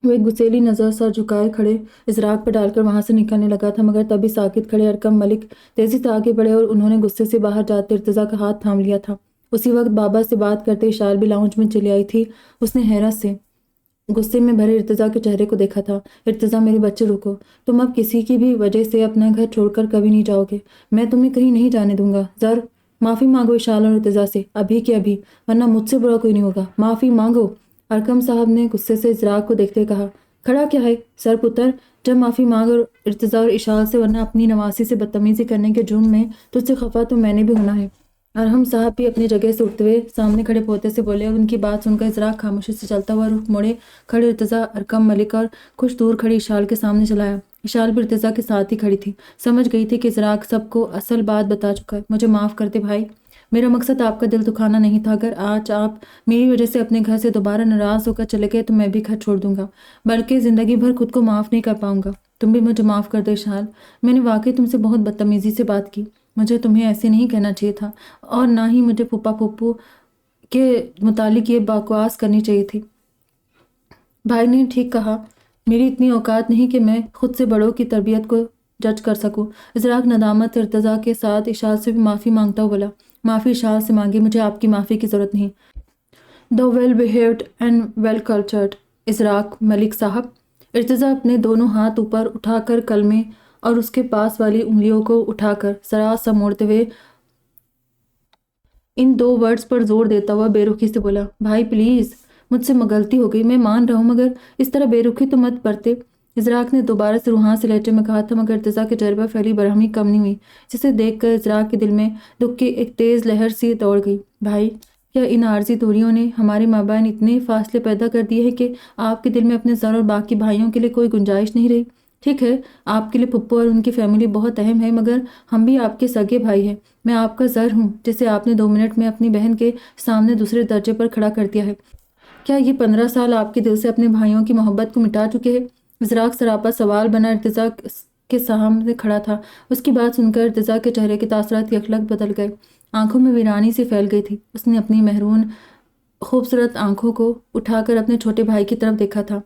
وہ ایک گسیلی نظر سر جھکائے کھڑے ازراق پر ڈال کر وہاں سے نکلنے لگا تھا، مگر تبھی ساکت کھڑے ارکم ملک تیزی سے آگے بڑھے اور انہوں نے غصے سے باہر جاتے ارتضیٰ کا ہاتھ تھام لیا تھا۔ اسی وقت بابا سے بات کرتے اشال بھی لاؤنج میں چلی آئی تھی۔ اس نے حیرت سے غصے میں بھرے ارتضیٰ کے چہرے کو دیکھا تھا۔ ارتضیٰ میرے بچے رکو، تم اب کسی کی بھی وجہ سے اپنا گھر چھوڑ کر کبھی نہیں جاؤ گے، میں تمہیں کہیں نہیں جانے دوں گا۔ ذر معافی مانگو اشال اور ارتضیٰ سے، ابھی کے ابھی، ورنہ مجھ سے برا کوئی نہیں ہوگا، معافی مانگو۔ ارکم صاحب نے غصے سے ازراق کو دیکھتے کہا، کھڑا کیا ہے سر پتر، جب معافی مانگ اور ارتضیٰ اور اشال سے، ورنہ اپنی نواسی سے بدتمیزی کرنے کے جرم میں تجھ سے خفا تو میں نے بھی ہونا ہے۔ ارحم صاحب بھی اپنی جگہ سے اٹھتے ہوئے سامنے کھڑے پوتے سے بولے اور ان کی بات سن کر ازراق خاموشی سے چلتا ہوا رخ موڑے کھڑے ارتضیٰ، ارکم ملک اور کچھ دور کھڑی اشال کے سامنے چلایا۔ اشال بھی ارتضیٰ کے ساتھ ہی کھڑی تھی، سمجھ گئی تھی کہ ازراق سب کو اصل بات بتا چکا ہے۔ مجھے معاف کر دے بھائی، میرا مقصد آپ کا دل دکھانا نہیں تھا۔ اگر آج آپ میری وجہ سے اپنے گھر سے دوبارہ ناراض ہو کر چلے گئے تو میں بھی گھر چھوڑ دوں گا، بلکہ زندگی بھر خود کو معاف نہیں کر پاؤں گا۔ تم بھی مجھے معاف کر دو اشال، میں نے واقعی تم سے بہت بدتمیزی سے بات کی، مجھے تمہیں ایسے نہیں کہنا چاہیے تھا، اور نہ ہی مجھے پھوپھا پھوپھو کے متعلق یہ بکواس کرنی چاہیے تھی۔ بھائی نے ٹھیک کہا، میری اتنی اوقات نہیں کہ میں خود سے بڑوں کی تربیت کو جج کر سکوں۔ ازراق ندامت ارتضیٰ کے ساتھ اشال سے بھی معافی مانگتا ہوا بولا، معافی اشال سے مانگی، مجھے آپ کی معافی کی ضرورت نہیں۔ دو ویل بیہیوڈ اینڈ ویل کلچرڈ ازراق ملک صاحب۔ ارتضیٰ اپنے دونوں ہاتھ اوپر اٹھا کر کلمے اور اس کے پاس والی انگلیوں کو اٹھا کر سراس سا موڑتے ہوئے ان دو ورڈز پر زور دیتا ہوا بے رخی سے بولا، بھائی پلیز، مجھ سے غلطی ہو گئی، میں مان رہا ہوں، مگر اس طرح بے رخی تو مت برتے۔ ازراق نے دوبارہ سے روحاں سے لہجے میں کہا تھا، مگر ارتضیٰ کے چہرے پر پھیلی برہمی کم نہیں ہوئی، جسے دیکھ کر ازراق کے دل میں دکھ کی ایک تیز لہر سی دوڑ گئی۔ بھائی، کیا ان عارضی دوریوں نے ہمارے مابین اتنے فاصلے پیدا کر دیے ہیں کہ آپ کے دل میں اپنے زر اور باقی بھائیوں کے لیے کوئی گنجائش نہیں رہی؟ ٹھیک ہے، آپ کے لیے پھپھو اور ان کی فیملی بہت اہم ہے، مگر ہم بھی آپ کے سگے بھائی ہیں۔ میں آپ کا زر ہوں، جسے آپ نے 2 منٹ میں اپنی بہن کے سامنے دوسرے درجے پر کھڑا کر دیا ہے۔ کیا یہ 15 سال آپ کے دل سے اپنے بھائیوں کی محبت کو مٹا چکے ہیں؟ ازراق سراپا سوال بنا ارتضیٰ کے سامنے کھڑا تھا۔ اس کی بات سن کر ارتضیٰ کے چہرے کے تاثرات یکلخت بدل گئے، آنکھوں میں ویرانی سی پھیل گئی تھی۔ اس نے اپنی مہرون خوبصورت آنکھوں کو اٹھا کر اپنے چھوٹے بھائی کی طرف دیکھا تھا۔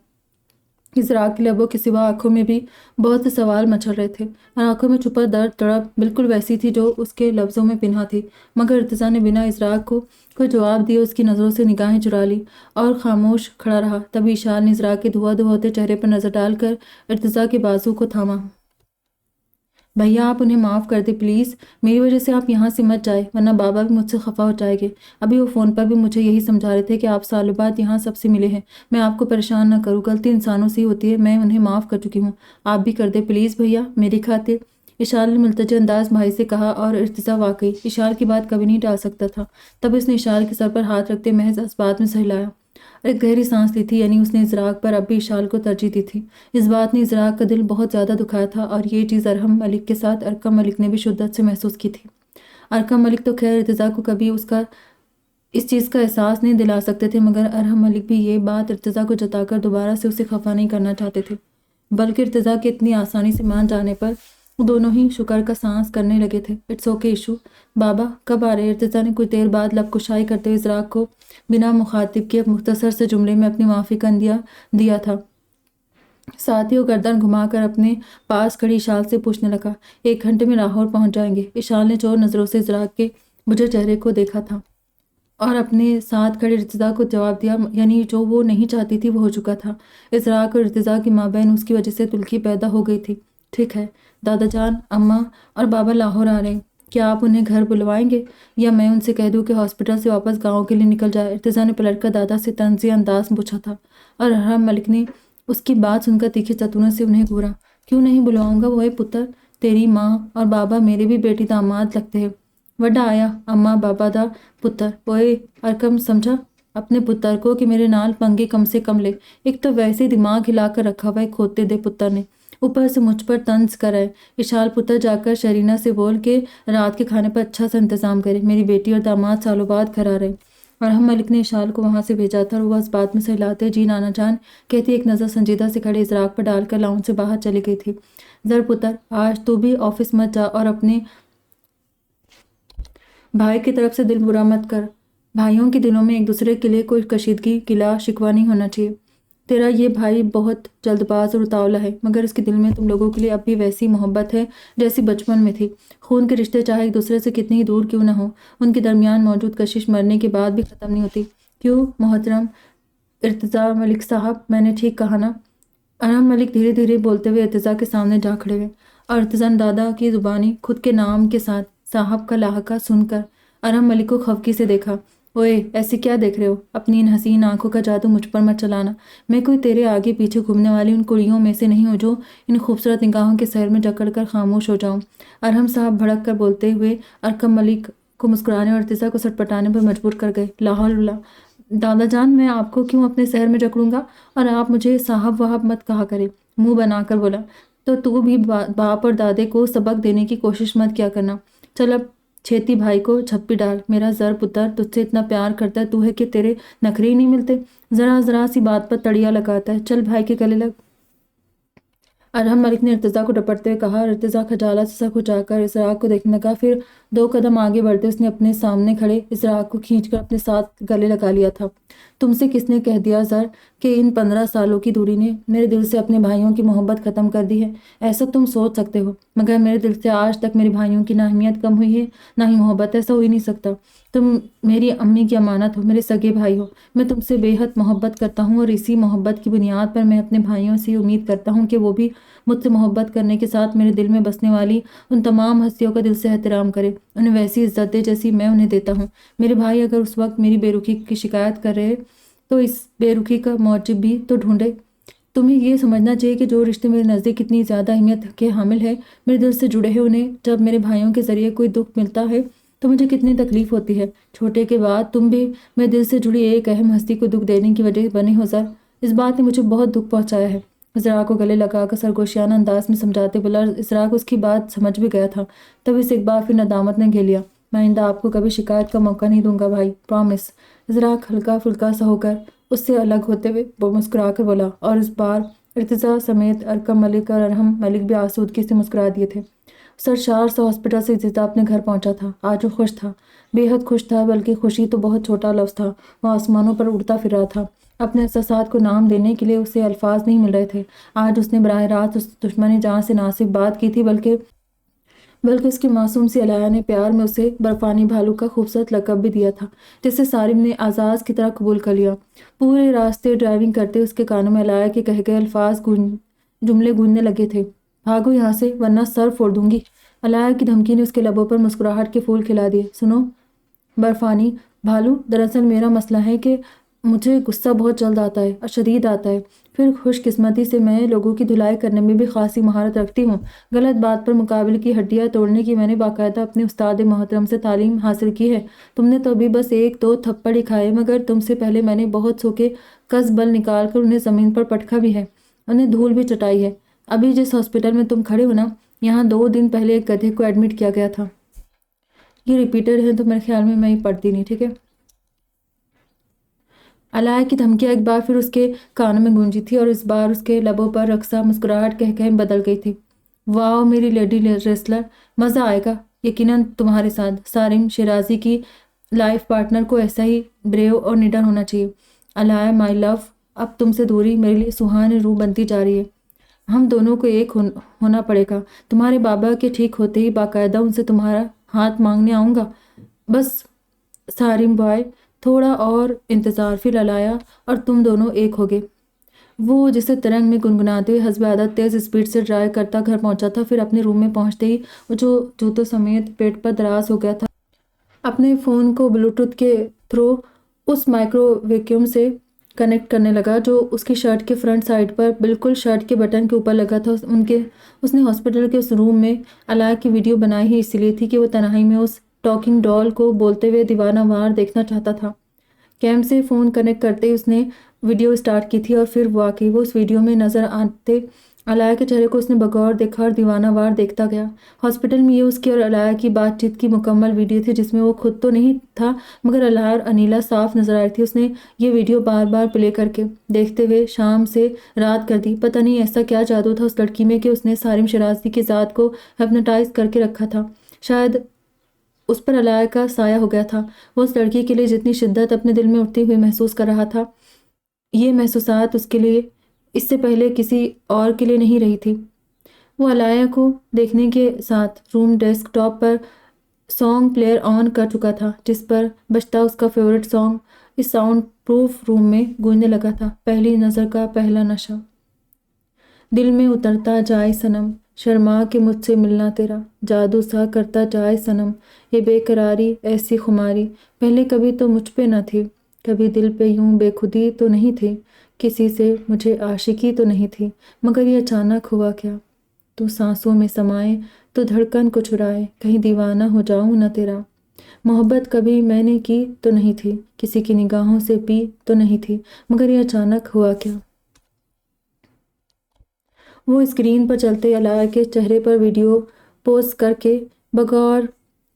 ازراق کے لبوں کے سوا آنکھوں میں بھی بہت سے سوال مچل رہے تھے، اور آنکھوں میں چھپا درد تڑپ بالکل ویسی تھی جو اس کے لفظوں میں پنہا تھی، مگر ارتضیٰ نے بنا ازراق کو کوئی جواب دیے اس کی نظروں سے نگاہیں چرا لی اور خاموش کھڑا رہا۔ تبھی اشال نے ازراق کے دھوا دھوا ہوتے چہرے پر نظر ڈال کر ارتضیٰ کے بازو کو تھاما۔ بھیا، آپ انہیں معاف کر دیں پلیز، میری وجہ سے آپ یہاں سے مت جائے، ورنہ بابا بھی مجھ سے خفا ہو جائے گے۔ ابھی وہ فون پر بھی مجھے یہی سمجھا رہے تھے کہ آپ سالوں بعد یہاں سب سے ملے ہیں۔ میں آپ کو پریشان نہ کروں، غلطی انسانوں سے ہی ہوتی ہے، میں انہیں معاف کر چکی ہوں، آپ بھی کر دیں پلیز بھیا، میری خاطر۔ اشال نے ملتجئ انداز بھائی سے کہا، اور ارتضیٰ واقعی اشال کی بات کبھی نہیں ٹال سکتا تھا۔ تب اس نے اشال کے سر پر ہاتھ رکھتے محض اس بات میں سہلایا اور ایک گہری سانس لی تھی، یعنی اس نے ازراق پر اب بھی اشال کو ترجیح دی تھی۔ اس بات نے ازراق کا دل بہت زیادہ دکھایا تھا، اور یہ چیز ارحم ملک کے ساتھ ارکم ملک نے بھی شدت سے محسوس کی تھی۔ ارکم ملک تو خیر ارتضیٰ کو کبھی اس چیز کا احساس نہیں دلا سکتے تھے، مگر ارحم ملک بھی یہ بات ارتضیٰ کو جتا کر دوبارہ سے اسے خفا نہیں کرنا چاہتے تھے، بلکہ ارتضیٰ کے اتنی آسانی سے مان جانے پر وہ دونوں ہی شکر کا سانس کرنے لگے تھے۔ اٹس اوکے ایشو، بابا کب آ رہے؟ ارتضیٰ نے کچھ دیر بعد لب کشائی کرتے ہوئے ازراق کو بنا مخاطب کے مختصر سے جملے میں اپنی معافی کا عندیہ دیا تھا، ساتھ ہی وہ گردن گھما کر اپنے پاس کھڑی اشال سے پوچھنے لگا، 1 گھنٹے میں لاہور پہنچ جائیں گے؟ اشال نے چور نظروں سے ازراق کے بجھے چہرے کو دیکھا تھا اور اپنے ساتھ کھڑے ارتضیٰ کو جواب دیا، یعنی جو وہ نہیں چاہتی تھی وہ ہو چکا تھا۔ ازراق اور ارتضیٰ کے مابین اس کی وجہ سے تلخی پیدا ہو گئی تھی۔ ٹھیک ہے دادا جان، اماں اور بابا لاہور آ رہے ہیں، کیا آپ انہیں گھر بلوائیں گے یا میں ان سے کہہ دوں کہ ہاسپٹل سے واپس گاؤں کے لیے نکل جائے؟ ارتضیٰ نے پلٹ کر دادا سے طنزیہ انداز میں پوچھا تھا، اور ارحم ملک نے اس کی بات سن کر تیکھی چتونت سے انہیں گھورا۔ کیوں نہیں بلواؤں گا وہ پتر، تیری ماں اور بابا میرے بھی بیٹی داماد لگتے ہیں۔ وڈا آیا اماں بابا دا پتر، اوئے ارکم سمجھا اپنے پتر کو کہ میرے نال پنگے کم سے کم لے، ایک تو ویسے ہی دماغ ہلا کر رکھا ہوا ہے کھوتے دے پتر نے، اوپر سے مجھ پر طنز کر آئے۔ اشال پتر جا کر شرینہ سے بول کے رات کے کھانے پر اچھا سا انتظام کرے، میری بیٹی اور داماد سالوں بعد گھر آ رہے۔ اور ہم ملک نے اشال کو وہاں سے بھیجا تھا اور وہ اس بات میں سہلاتے جی نانا جان کہتی ایک نظر سنجیدہ سے کھڑے ازراق پر ڈال کر لاؤن سے باہر چلی گئی تھی۔ زر پتر، آج تو بھی آفس مت جا اور اپنے بھائی کی طرف سے دل برا مت کر، بھائیوں کے دلوں میں ایک دوسرے کے لیے کوئی کشیدگی گلا شکوہ نہیں ہونا چاہیے۔ تیرا یہ بھائی بہت جلد باز اور اتاولا ہے، مگر اس کے دل میں تم لوگوں کے لیے اب بھی ویسی محبت ہے جیسی بچپن میں تھی۔ خون کے رشتے چاہے ایک دوسرے سے کتنی ہی دور کیوں نہ ہوں، ان کے درمیان موجود کشش مرنے کے بعد بھی ختم نہیں ہوتی۔ کیوں محترم ارتضیٰ ملک صاحب، میں نے ٹھیک کہا نا؟ ارحم ملک دھیرے دھیرے بولتے ہوئے ارتضیٰ کے سامنے جا کھڑے ہوئے، اور ارتضیٰ نے دادا کی زبانی خود کے نام کے ساتھ صاحب کا لاحقہ سن کر ارحم ملک کو خفگی سے دیکھا۔ اوئے ایسے کیا دیکھ رہے ہو؟ اپنی ان حسین آنکھوں کا جادو مجھ پر مت چلانا، میں کوئی تیرے آگے پیچھے گھومنے والی ان کڑیوں میں سے نہیں ہوں جو ان خوبصورت نگاہوں کے سحر میں جکڑ کر خاموش ہو جاؤں۔ ارحم صاحب بھڑک کر بولتے ہوئے ارکم ملک کو مسکرانے اور ارتضیٰ کو سٹپٹانے پر مجبور کر گئے۔ لا حول ولا دادا جان، میں آپ کو کیوں اپنے سحر میں جکڑوں گا، اور آپ مجھے صاحب وہاب مت کہا کرے۔ منہ بنا کر بولا، تو بھی باپ اور دادے کو سبق دینے کی کوشش مت کیا کرنا۔ چل اب چھیتی بھائی کو جھپی ڈال، میرا زر پتر تجھ سے اتنا پیار کرتا ہے تو ہے کہ تیرے نخرے ہی نہیں ملتے، ذرا سی بات پر تڑیا لگاتا ہے، چل بھائی کے گلے لگ۔ ارحم ملک نے ارتضیٰ کو ڈپٹتے ہوئے کہا، اور ارتضیٰ خجالت سے سر کھچا کر ازراق کو دیکھنے لگا۔ پھر 2 قدم آگے بڑھتے اس نے اپنے سامنے کھڑے ازراق کو کھینچ کر اپنے ساتھ گلے لگا لیا تھا۔ تم سے کس نے کہہ دیا زر کہ ان 15 سالوں کی دوری نے میرے دل سے اپنے بھائیوں کی محبت ختم کر دی ہے؟ ایسا تم سوچ سکتے ہو، مگر میرے دل سے آج تک میرے بھائیوں کی نہ اہمیت کم ہوئی ہے نہ ہی محبت، ایسا ہو ہی نہیں سکتا۔ تم میری امی کی امانت ہو، میرے سگے بھائی ہو، میں تم سے بے حد محبت کرتا ہوں، اور اسی محبت کی بنیاد پر میں اپنے بھائیوں سے امید کرتا ہوں کہ وہ بھی مجھ سے محبت کرنے کے ساتھ میرے دل میں بسنے والی ان تمام ہستیوں کا دل سے احترام کرے، انہیں ویسی عزت دے جیسی میں انہیں دیتا ہوں۔ میرے بھائی اگر اس وقت میری بے رخی کی شکایت کر رہے تو اس بے رخی کا موجب بھی تو ڈھونڈے۔ تمہیں یہ سمجھنا چاہیے کہ جو رشتے میرے نزدیک اتنی زیادہ اہمیت کے حامل ہے، میرے دل سے جڑے ہیں، انہیں جب میرے بھائیوں کے ذریعے کوئی دکھ ملتا ہے تو مجھے کتنی تکلیف ہوتی ہے۔ چھوٹے کے بعد تم بھی میرے دل سے جڑی ایک اہم ہستی کو دکھ دینے کی وجہ بنے ہو زر، اس بات نے مجھے بہت دکھ پہنچایا ہے۔ ازراق کو گلے لگا کر سرگوشیانہ انداز میں سمجھاتے بولا، اور ازراق اس کی بات سمجھ بھی گیا تھا۔ تب اسے ایک بار پھر ندامت نے گھیر لیا۔ میں آئندہ آپ کو کبھی شکایت کا موقع نہیں دوں گا بھائی، پرامس۔ ازراق ہلکا پھلکا سا ہو کر اس سے الگ ہوتے ہوئے وہ مسکرا کر بولا، اور اس بار ارتضیٰ سمیت ارکم ملک اور ارحم ملک بھی آسودگی سے مسکرا دیے تھے۔ سرشار سا ہاسپٹل سے ارتضیٰ اپنے گھر پہنچا تھا۔ آج وہ خوش تھا، بے حد خوش تھا، بلکہ خوشی تو بہت چھوٹا لفظ تھا، وہ آسمانوں پر اڑتا پھر رہا تھا۔ اپنے احساسات کو نام دینے کے لیے اسے الفاظ نہیں مل رہے تھے۔ آج اس نے براہ راست اس دشمن جاں سے نہ صرف بات کی تھی بلکہ اس کی معصوم سی علایا نے پیار میں اسے برفانی بھالو کا خوبصورت لقب بھی دیا تھا، جسے سارم نے اعزاز کی طرح قبول کر لیا۔ پورے راستے ڈرائیونگ کرتے اس کے کانوں میں علایا کے کہے گئے الفاظ جملے گونجنے لگے تھے۔ بھاگو یہاں سے ورنہ سر پھوڑ دوں گی۔ علایا کی دھمکی نے اس کے لبوں پر مسکراہٹ کے پھول کھلا دیے۔ سنو برفانی بھالو، دراصل میرا مسئلہ ہے کہ مجھے غصہ بہت جلد آتا ہے اور شدید آتا ہے، پھر خوش قسمتی سے میں لوگوں کی دھلائی کرنے میں بھی خاصی مہارت رکھتی ہوں۔ غلط بات پر مقابل کی ہڈیاں توڑنے کی میں نے باقاعدہ اپنے استاد محترم سے تعلیم حاصل کی ہے۔ تم نے تو ابھی بس 1-2 تھپڑ ہی کھائے، مگر تم سے پہلے میں نے بہت سو کے کس بل نکال کر انہیں زمین پر پٹکا بھی ہے، انہیں دھول بھی چٹائی ہے۔ ابھی جس ہاسپٹل میں تم کھڑے ہو نا، یہاں 2 دن پہلے ایک گدھے کو ایڈمٹ کیا گیا تھا۔ یہ ریپیٹر ہے تو میرے خیال میں یہ پڑھتی نہیں، ٹھیک ہے۔ علایا کی دھمکیاں ایک بار پھر اس کے کانوں میں گونجی تھی، اور اس بار اس کے لبوں پر رقصہ مسکراہٹ کہہ بدل گئی تھی۔ واو میری لیڈی ریسلر، مزہ آئے گا یقیناً تمہارے ساتھ۔ سارم شیرازی کی لائف پارٹنر کو ایسا ہی بریو اور نڈر ہونا چاہیے۔ علایا مائی لو، اب تم سے دوری میرے لیے سہانی روح بنتی جا رہی ہے۔ ہم دونوں کو ایک ہونا پڑے گا۔ تمہارے بابا کے ٹھیک ہوتے ہی باقاعدہ ان سے تمہارا ہاتھ مانگنے آؤں گا۔ بس سارم بوائے، تھوڑا اور انتظار، پھر علایا اور تم دونوں ایک ہوگے۔ وہ جسے ترنگ میں گنگناتے ہوئے حسب عادت تیز اسپیڈ سے ڈرائیو کرتا گھر پہنچا تھا۔ پھر اپنے روم میں پہنچتے ہی وہ جو جوتوں سمیت پیٹ پر دراز ہو گیا تھا، اپنے فون کو بلوٹوتھ کے تھرو اس مائکرو ویکیوم سے کنیکٹ کرنے لگا جو اس کی شرٹ کے فرنٹ سائڈ پر بالکل شرٹ کے بٹن کے اوپر لگا تھا۔ اس نے ہاسپٹل کے اس روم میں علاء کی ویڈیو بنائی ہی اس لیے تھی کہ وہ تنہائی میں اس ٹاکنگ ڈال کو بولتے ہوئے دیوانہ وار دیکھنا چاہتا تھا۔ کیمپ سے فون کنیکٹ کرتے ہی اس نے ویڈیو سٹارٹ کی تھی اور پھر واقعی وہ اس ویڈیو میں نظر آتے علاء کے چہرے کو اس نے بغور دیکھا اور دیوانہ وار دیکھتا گیا۔ ہاسپٹل میں یہ اس کی اور علاء کی بات چیت کی مکمل ویڈیو تھی جس میں وہ خود تو نہیں تھا مگر علاء اور انیلا صاف نظر آ رہی تھی۔ اس نے یہ ویڈیو بار بار پلے کر کے دیکھتے ہوئے شام سے رات کر دی۔ پتہ نہیں ایسا کیا جادو تھا اس لڑکی میں کہ اس نے سارم شیرازی کی ذات کو ہپنوٹائز کر کے رکھا تھا۔ شاید اس پر علاء کا سایہ ہو گیا تھا۔ وہ اس لڑکی کے لیے جتنی شدت اپنے دل میں اٹھتی ہوئی محسوس کر رہا تھا، یہ محسوسات اس کے لیے اس سے پہلے کسی اور کے لیے نہیں رہی تھی۔ وہ علاء کو دیکھنے کے ساتھ روم ڈیسک ٹاپ پر سانگ پلیئر آن کر چکا تھا جس پر بجتا اس کا فیورٹ سانگ اس ساؤنڈ پروف روم میں گونجنے لگا تھا، پہلی نظر کا پہلا نشہ۔ دل میں اترتا جائے صنم، شرما کے مجھ سے ملنا تیرا، جادو سا کرتا جائے صنم، یہ بے قراری ایسی خماری، پہلے کبھی تو مجھ پہ نہ تھی، کبھی دل پہ یوں بے خودی تو نہیں تھی، کسی سے مجھے عاشقی تو نہیں تھی، مگر یہ اچانک ہوا کیا؟ تو سانسوں میں سمائے، تو دھڑکن کو چرائے، کہیں دیوانہ ہو جاؤں نہ تیرا۔ محبت کبھی میں نے کی تو نہیں تھی، کسی کی نگاہوں سے پی تو نہیں تھی، مگر یہ اچانک ہوا کیا؟ وہ اسکرین پر چلتے علاء کے چہرے پر ویڈیو پوز کر کے بغور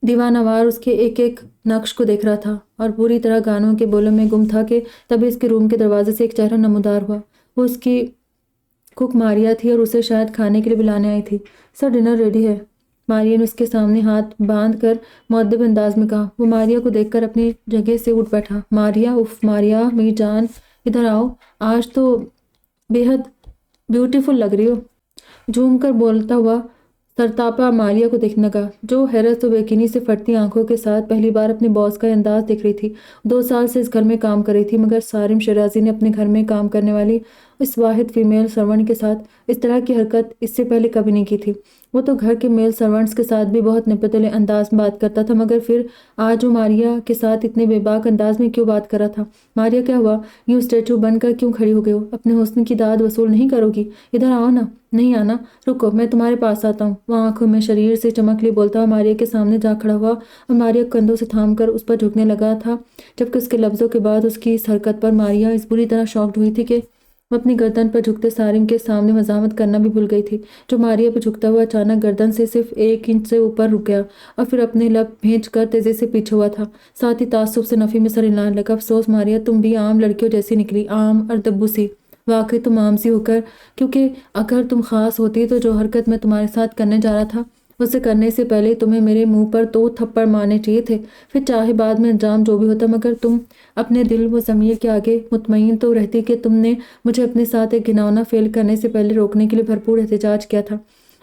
دیوانہ وار اس کے ایک ایک نقش کو دیکھ رہا تھا اور پوری طرح گانوں کے بولوں میں گم تھا کہ تبھی اس کے روم کے دروازے سے ایک چہرہ نمودار ہوا۔ وہ اس کی کک ماریا تھی اور اسے شاید کھانے کے لیے بلانے آئی تھی۔ سر ڈنر ریڈی ہے، ماریا نے اس کے سامنے ہاتھ باندھ کر مؤدب انداز میں کہا۔ وہ ماریا کو دیکھ کر اپنی جگہ سے اٹھ بیٹھا۔ ماریا، اف ماریا میری جان، ادھر آؤ، آج تو بے حد بیوٹیفل لگ رہی ہو۔ جھوم کر بولتا ہوا سرتاپا ماریا کو دیکھنے لگا جو حیرت و بیقینی سے پھٹتی آنکھوں کے ساتھ پہلی بار اپنے باس کا انداز دیکھ رہی تھی۔ 2 سال سے اس گھر میں کام کر رہی تھی مگر سارم شیرازی نے اپنے گھر میں کام کرنے والی اس واحد فیمیل سرونٹ کے ساتھ اس طرح کی حرکت اس سے پہلے کبھی نہیں کی تھی۔ وہ تو گھر کے میل سرونٹس کے ساتھ بھی بہت نپتلے انداز میں بات کرتا تھا مگر پھر آج وہ ماریا کے ساتھ اتنے بے باک انداز میں کیوں بات کر رہا تھا؟ ماریا، کیا ہوا؟ یوں اسٹیچو بن کر کیوں کھڑی ہو گئی ہو؟ اپنے حسن کی داد وصول نہیں کرو گی؟ ادھر آؤ نا۔ نہیں آنا، رکو، میں تمہارے پاس آتا ہوں۔ وہ آنکھوں میں شریر سے چمک لیے بولتا ہوا ماریا کے سامنے جا کھڑا ہوا اور ماریا کندھوں سے تھام کر اس پر جھکنے لگا تھا جبکہ اس کے لفظوں کے بعد اس کی اس حرکت پر ماریا اس بری طرح شاکڈ ہوئی تھی کہ وہ اپنی گردن پر جھکتے سارم کے سامنے مزاحمت کرنا بھی بھول گئی تھی جو ماریا پہ جھکتا ہوا اچانک گردن سے صرف 1 انچ سے اوپر رک گیا اور پھر اپنے لب بھینچ کر تیزی سے پیچھے ہوا تھا، ساتھ ہی تعصب سے نفی میں سر ہلانے لگا۔ افسوس ماریا، تم بھی عام لڑکیوں جیسی نکلی، عام اور دبو سی۔ واقعی تم عام سی ہو کر، کیونکہ اگر تم خاص ہوتی تو جو حرکت میں تمہارے ساتھ کرنے جا رہا تھا اسے کرنے سے پہلے تمہیں میرے منہ پر 2 تھپڑ مارنے چاہیے تھے، پھر چاہے بعد میں انجام جو بھی ہوتا، مگر تم اپنے دل و ضمیر کے آگے مطمئن تو رہتی کہ تم نے مجھے اپنے ساتھ ایک گھناؤنا فعل کرنے سے پہلے روکنے کے لیے بھرپور احتجاج کیا تھا،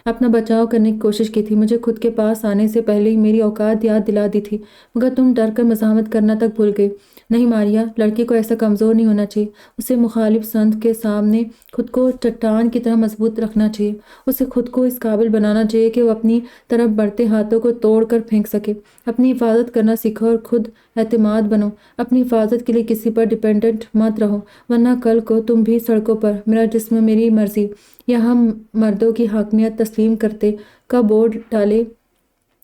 اپنا بچاؤ کرنے کی کوشش کی تھی، مجھے خود کے پاس آنے سے پہلے ہی میری اوقات یاد دلا دی تھی، مگر تم ڈر کر مزاحمت کرنا تک بھول گئی۔ نہیں ماریا، لڑکی کو ایسا کمزور نہیں ہونا چاہیے، اسے مخالف سنت کے سامنے خود کو چٹان کی طرح مضبوط رکھنا چاہیے، اسے خود کو اس قابل بنانا چاہیے کہ وہ اپنی طرف بڑھتے ہاتھوں کو توڑ کر پھینک سکے۔ اپنی حفاظت کرنا سیکھو اور خود اعتماد بنو، اپنی حفاظت کے لیے کسی پر ڈیپینڈنٹ مت رہو، ورنہ کل کو تم بھی سڑکوں پر میرا جسم میری مرضی یا ہم مردوں کی حاکمیت تسلیم کرتے کا بورڈ ڈالے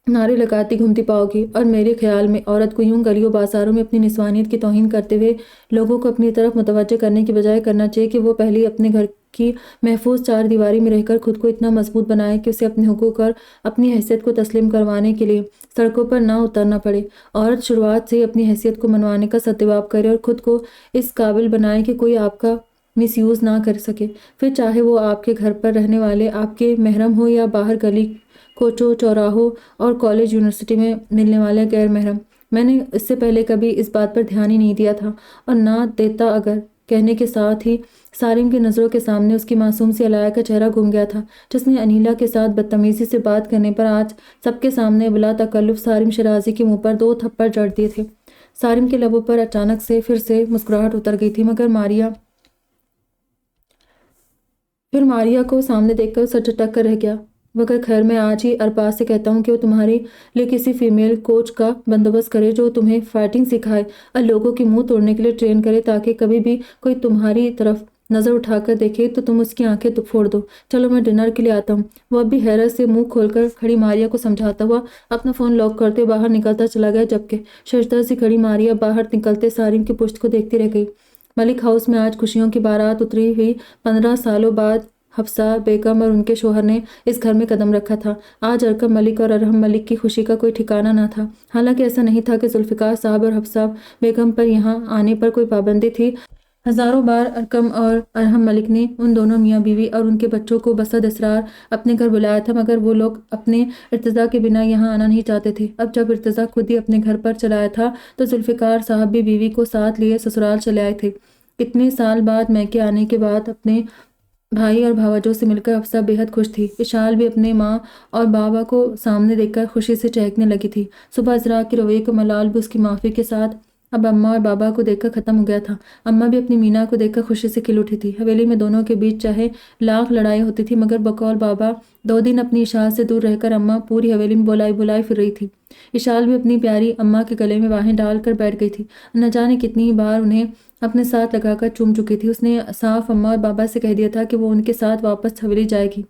نعرے لگاتی گھومتی پاؤ گی، اور میرے خیال میں عورت کو یوں گلیوں بازاروں میں اپنی نسوانیت کی توہین کرتے ہوئے لوگوں کو اپنی طرف متوجہ کرنے کی بجائے کرنا چاہیے کہ وہ پہلے اپنے گھر کی محفوظ 4 دیواری میں رہ کر خود کو اتنا مضبوط بنائے کہ اسے اپنے حقوق اور اپنی حیثیت کو تسلیم کروانے کے لیے سڑکوں پر نہ اترنا پڑے۔ عورت شروعات سے ہی اپنی حیثیت کو منوانے کا ستیاب کرے اور خود کو اس قابل بنائے کہ کوئی آپ کا مس یوز نہ کر سکے، پھر چاہے وہ آپ کے گھر پر رہنے والے آپ کے محرم ہو یا باہر گلی کوچوں چوراہوں اور کالج یونیورسٹی میں ملنے والے غیر محرم۔ میں نے اس سے پہلے کبھی اس بات پر دھیان ہی نہیں دیا تھا اور نہ دیتا، اگر کہنے کے ساتھ ہی سارم کی نظروں کے سامنے اس کی معصوم سی علاء کا چہرہ گھوم گیا تھا جس نے انیلا کے ساتھ بدتمیزی سے بات کرنے پر آج سب کے سامنے بلا تکلف سارم شیرازی کے منہ پر 2 تھپڑ جڑ دیے تھے۔ سارم کے لبوں پر اچانک سے پھر سے مسکراہٹ اتر گئی تھی مگر ماریا پھر ماریا کو سامنے دیکھ کر اسے ٹٹک کر رہ گیا۔ وہ اگر خیر میں آج ہی ارباز سے کہتا ہوں کہ وہ تمہارے لیے کسی فیمیل کوچ کا بندوبست کرے جو تمہیں فائٹنگ سکھائے اور لوگوں کی منہ توڑنے کے لیے ٹرین کرے، تاکہ کبھی بھی کوئی تمہاری طرف نظر اٹھا کر دیکھے تو تم اس کی آنکھیں پھوڑ دو۔ چلو میں ڈنر کے لیے آتا ہوں۔ وہ اب بھی حیرت سے منہ کھول کر کھڑی ماریا کو سمجھاتا ہوا اپنا فون لاک کرتے باہر نکلتا چلا گیا، جبکہ ششدر سے کھڑی ماریا باہر نکلتے سارین کی پشت کو دیکھتی رہ گئی۔ ملک ہاؤس میں آج خوشیوں کی بارات اتری ہوئی 15 سالوں بعد حفصہ بیگم اور ان کے شوہر نے اس گھر میں قدم رکھا تھا۔ آج ارکم ملک اور ارحم ملک کی خوشی کا کوئی ٹھکانہ نہ تھا۔ حالانکہ ایسا نہیں تھا کہ ذوالفقار صاحب اور حفصہ بیگم پر یہاں آنے پر کوئی پابندی تھی۔ ہزاروں بار ارکم اور ارحم ملک نے ان دونوں میاں بیوی اور ان کے بچوں کو بسد اسرار اپنے گھر بلایا تھا، مگر وہ لوگ اپنے ارتضا کے بنا یہاں آنا نہیں چاہتے تھے۔ اب جب ارتضا خود ہی اپنے گھر پر چلا آیا تھا تو ذوالفقار صاحب بھی بیوی کو ساتھ لیے سسرال چلے آئے تھے۔ اتنے سال بعد میکے آنے کے بعد اپنے بھائی اور بھاوجوں سے مل کر حفصہ بے حد خوش تھی۔ اشال بھی اپنے ماں اور بابا کو سامنے دیکھ کر خوشی سے چہکنے لگی تھی۔ صبح ازرا کے رویے کا ملال بھی اس کی معافی کے ساتھ اب اماں اور بابا کو دیکھ کر ختم ہو گیا تھا۔ اماں بھی اپنی مینا کو دیکھ کر خوشی سے کھل اٹھی تھی۔ حویلی میں دونوں کے بیچ چاہے لاکھ لڑائی ہوتی تھی، مگر بقول بابا 2 دن اپنی اشال سے دور رہ کر اماں پوری حویلی میں بلائی پھر رہی تھی۔ اشال بھی اپنی پیاری اماں کے گلے میں باہیں ڈال کر بیٹھ گئی تھی۔ نہ جانے کتنی ہی بار انہیں اپنے ساتھ لگا کر چوم چکی تھی۔ اس نے صاف اماں اور بابا سے کہہ دیا تھا کہ وہ ان کے ساتھ واپس حویلی جائے گی۔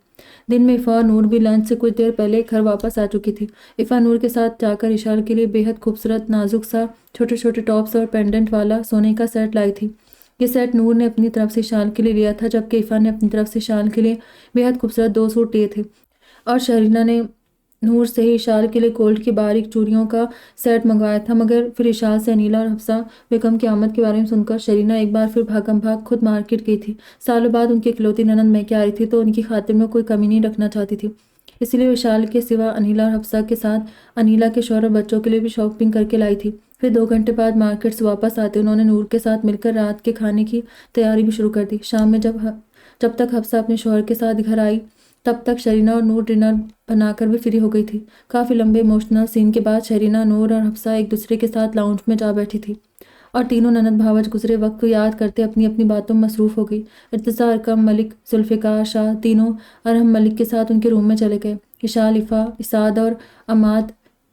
دن میں افا اور نور بھی لنچ سے کچھ دیر پہلے گھر واپس آ چکی تھی۔ افا نور کے ساتھ جا کر اشال کے لیے بے حد خوبصورت نازک سا چھوٹے چھوٹے ٹاپس اور پینڈنٹ والا سونے کا سیٹ لائی تھی۔ یہ سیٹ نور نے اپنی طرف سے اشال کے لیے لیا تھا، جبکہ افا نے اپنی طرف سے اشال کے لیے بے حد خوبصورت 2 سوٹ لیے تھے، اور شہرینہ نے نور سے ہی اشال کے لیے گولڈ کی باریک چوڑیوں کا سیٹ منگوایا تھا۔ مگر پھر اشال سے انیلا اور حفصہ بیگم کی آمد کے بارے میں سن کر شہرینہ ایک بار پھر بھاگم بھاگ خود مارکیٹ گئی تھی۔ سالوں بعد ان کی اکلوتی ننند میکے آ رہی تھی تو ان کی خاطر میں کوئی کمی نہیں رکھنا چاہتی تھی، اس لیے وہ اشال کے سوا انیلا اور حفصہ کے ساتھ انیلا کے شوہر اور بچوں کے لیے بھی شاپنگ کر کے لائی تھی۔ پھر 2 گھنٹے بعد مارکیٹ سے واپس آتے انہوں نے نور کے ساتھ مل کر رات کے کھانے کی تیاری بھی شروع کر دی۔ شام میں جب تک حفصہ اپنے شوہر کے ساتھ گھر آئی تب تک شہرینہ اور نور ڈنر بنا کر بھی فری ہو گئی تھی۔ کافی لمبے ایموشنل سین کے بعد شہرینہ، نور اور حفصہ ایک دوسرے کے ساتھ لاؤنج میں جا بیٹھی تھی، اور تینوں ننند بھاوج گزرے وقت کو یاد کرتے اپنی اپنی باتوں میں مصروف ہو گئی۔ ارتضا، ارکم ملک، ذوالفقار شاہ تینوں ارحم ملک کے ساتھ ان کے روم میں چلے گئے۔ اشال، افا، اسعاد اور عماد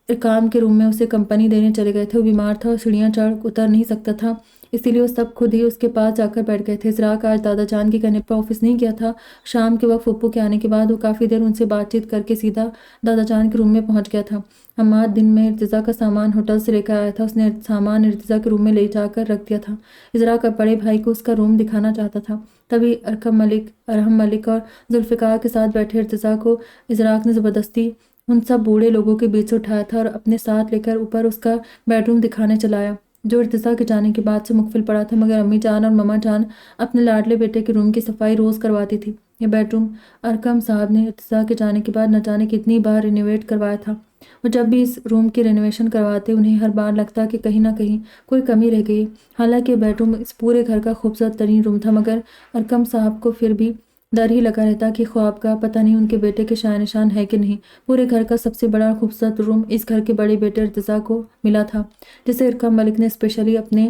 ارکام کے روم میں اسے کمپنی دینے چلے گئے تھے۔ وہ بیمار تھا اور سیڑھیاں چڑھ اتر نہیں سکتا تھا، اسی لیے وہ سب خود ہی اس کے پاس جا کر بیٹھ گئے تھے۔ ازراق آج دادا جان کے کہنے پر آفس نہیں گیا تھا۔ شام کے وقت پھپھو کے آنے کے بعد وہ کافی دیر ان سے بات چیت کر کے سیدھا دادا جان کے روم میں پہنچ گیا تھا۔ عماد دن میں ارتضا کا سامان ہوٹل سے لے کر آیا تھا، اس نے سامان ارتضا کے روم میں لے جا کر رکھ دیا تھا۔ ازراق بڑے بھائی کو اس کا روم دکھانا چاہتا تھا، تبھی ارکم ملک، ارحم ملک اور ذوالفقار کے ساتھ بیٹھے ارتضا کو ازراق نے زبردستی ان سب بوڑھے لوگوں کے بیچ سے اٹھایا تھا اور اپنے ساتھ لے کر اوپر اس کا بیڈ روم دکھانے چلایا، جو ارتضا کے جانے کے بعد سے مقفل پڑا تھا، مگر امی جان اور مما جان اپنے لاڈلے بیٹے کے روم کی صفائی روز کرواتی تھی۔ یہ بیڈ روم ارکم صاحب نے ارتضا کے جانے کے بعد نہ جانے کتنی بار رینوویٹ کروایا تھا۔ وہ جب بھی اس روم کی رینوویشن کرواتے انہیں ہر بار لگتا کہ کہیں نہ کہیں کوئی کمی رہ گئی۔ حالانکہ یہ بیڈ روم اس پورے گھر کا خوبصورت ترین روم تھا، مگر ارکم صاحب کو پھر بھی ڈر ہی لگا رہتا کہ خواب کا پتہ نہیں ان کے بیٹے کے شائع نشان ہے کہ نہیں۔ پورے گھر کا سب سے بڑا اور خوبصورت روم اس گھر کے بڑے بیٹے ارتضا کو ملا تھا، جسے ارکم ملک نے اسپیشلی اپنے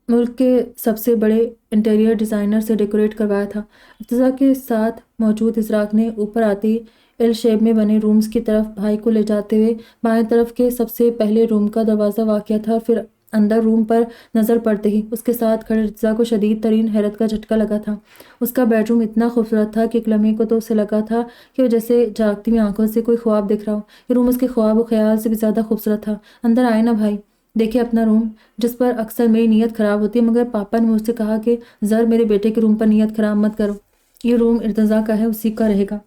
ملک کے سب سے بڑے انٹیریئر ڈیزائنر سے ڈیکوریٹ کروایا تھا۔ ارتضا کے ساتھ موجود ازراق نے اوپر آتے ایل شیپ میں بنے رومز کی طرف بھائی کو لے جاتے ہوئے بائیں طرف کے سب سے پہلے روم کا دروازہ واقع تھا، پھر اندر روم پر نظر پڑتے ہی اس کے ساتھ کھڑے ارتضا کو شدید ترین حیرت کا جھٹکا لگا تھا۔ اس کا بیڈ روم اتنا خوبصورت تھا کہ ایک لمحے کو تو اسے لگا تھا کہ وہ جیسے جاگتی ہوئی آنکھوں سے کوئی خواب دیکھ رہا ہو۔ یہ روم اس کے خواب و خیال سے بھی زیادہ خوبصورت تھا۔ اندر آئے نا بھائی، دیکھے اپنا روم، جس پر اکثر میری نیت خراب ہوتی ہے، مگر پاپا نے مجھ سے کہا کہ زر میرے بیٹے کے روم پر نیت خراب مت کرو۔ یہ روم ارتضا کا ہے، اسی کا رہے گا۔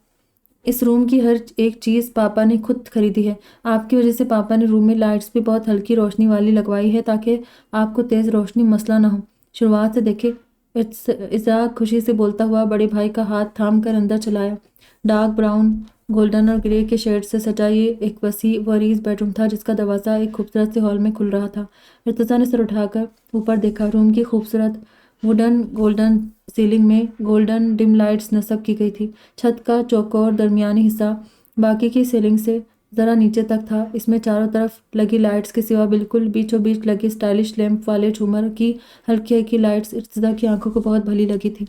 اس روم کی ہر ایک چیز پاپا نے خود خریدی ہے۔ آپ کی وجہ سے پاپا نے روم میں لائٹس بھی بہت ہلکی روشنی والی لگوائی ہے تاکہ آپ کو تیز روشنی مسئلہ نہ ہو۔ شروعات سے دیکھے، ازراق خوشی سے بولتا ہوا بڑے بھائی کا ہاتھ تھام کر اندر چلایا۔ ڈارک براؤن، گولڈن اور گرے کے شیڈ سے سجا یہ ایک وسیع و عریض بیڈ روم تھا، جس کا دروازہ ایک خوبصورت سے ہال میں کھل رہا تھا۔ ارتضا نے سر اٹھا کر اوپر دیکھا۔ روم کی خوبصورت ووڈن گولڈن سیلنگ میں گولڈن ڈم لائٹس نصب کی گئی تھی۔ چھت کا چوکور درمیانی حصہ باقی کی سیلنگ سے ذرا نیچے تک تھا۔ اس میں چاروں طرف لگی لائٹس کے سوا بالکل بیچوں بیچ لگی اسٹائلش لیمپ والے جھومر کی ہلکی ہلکی لائٹس ارتضا کی آنکھوں کو بہت بھلی لگی تھی۔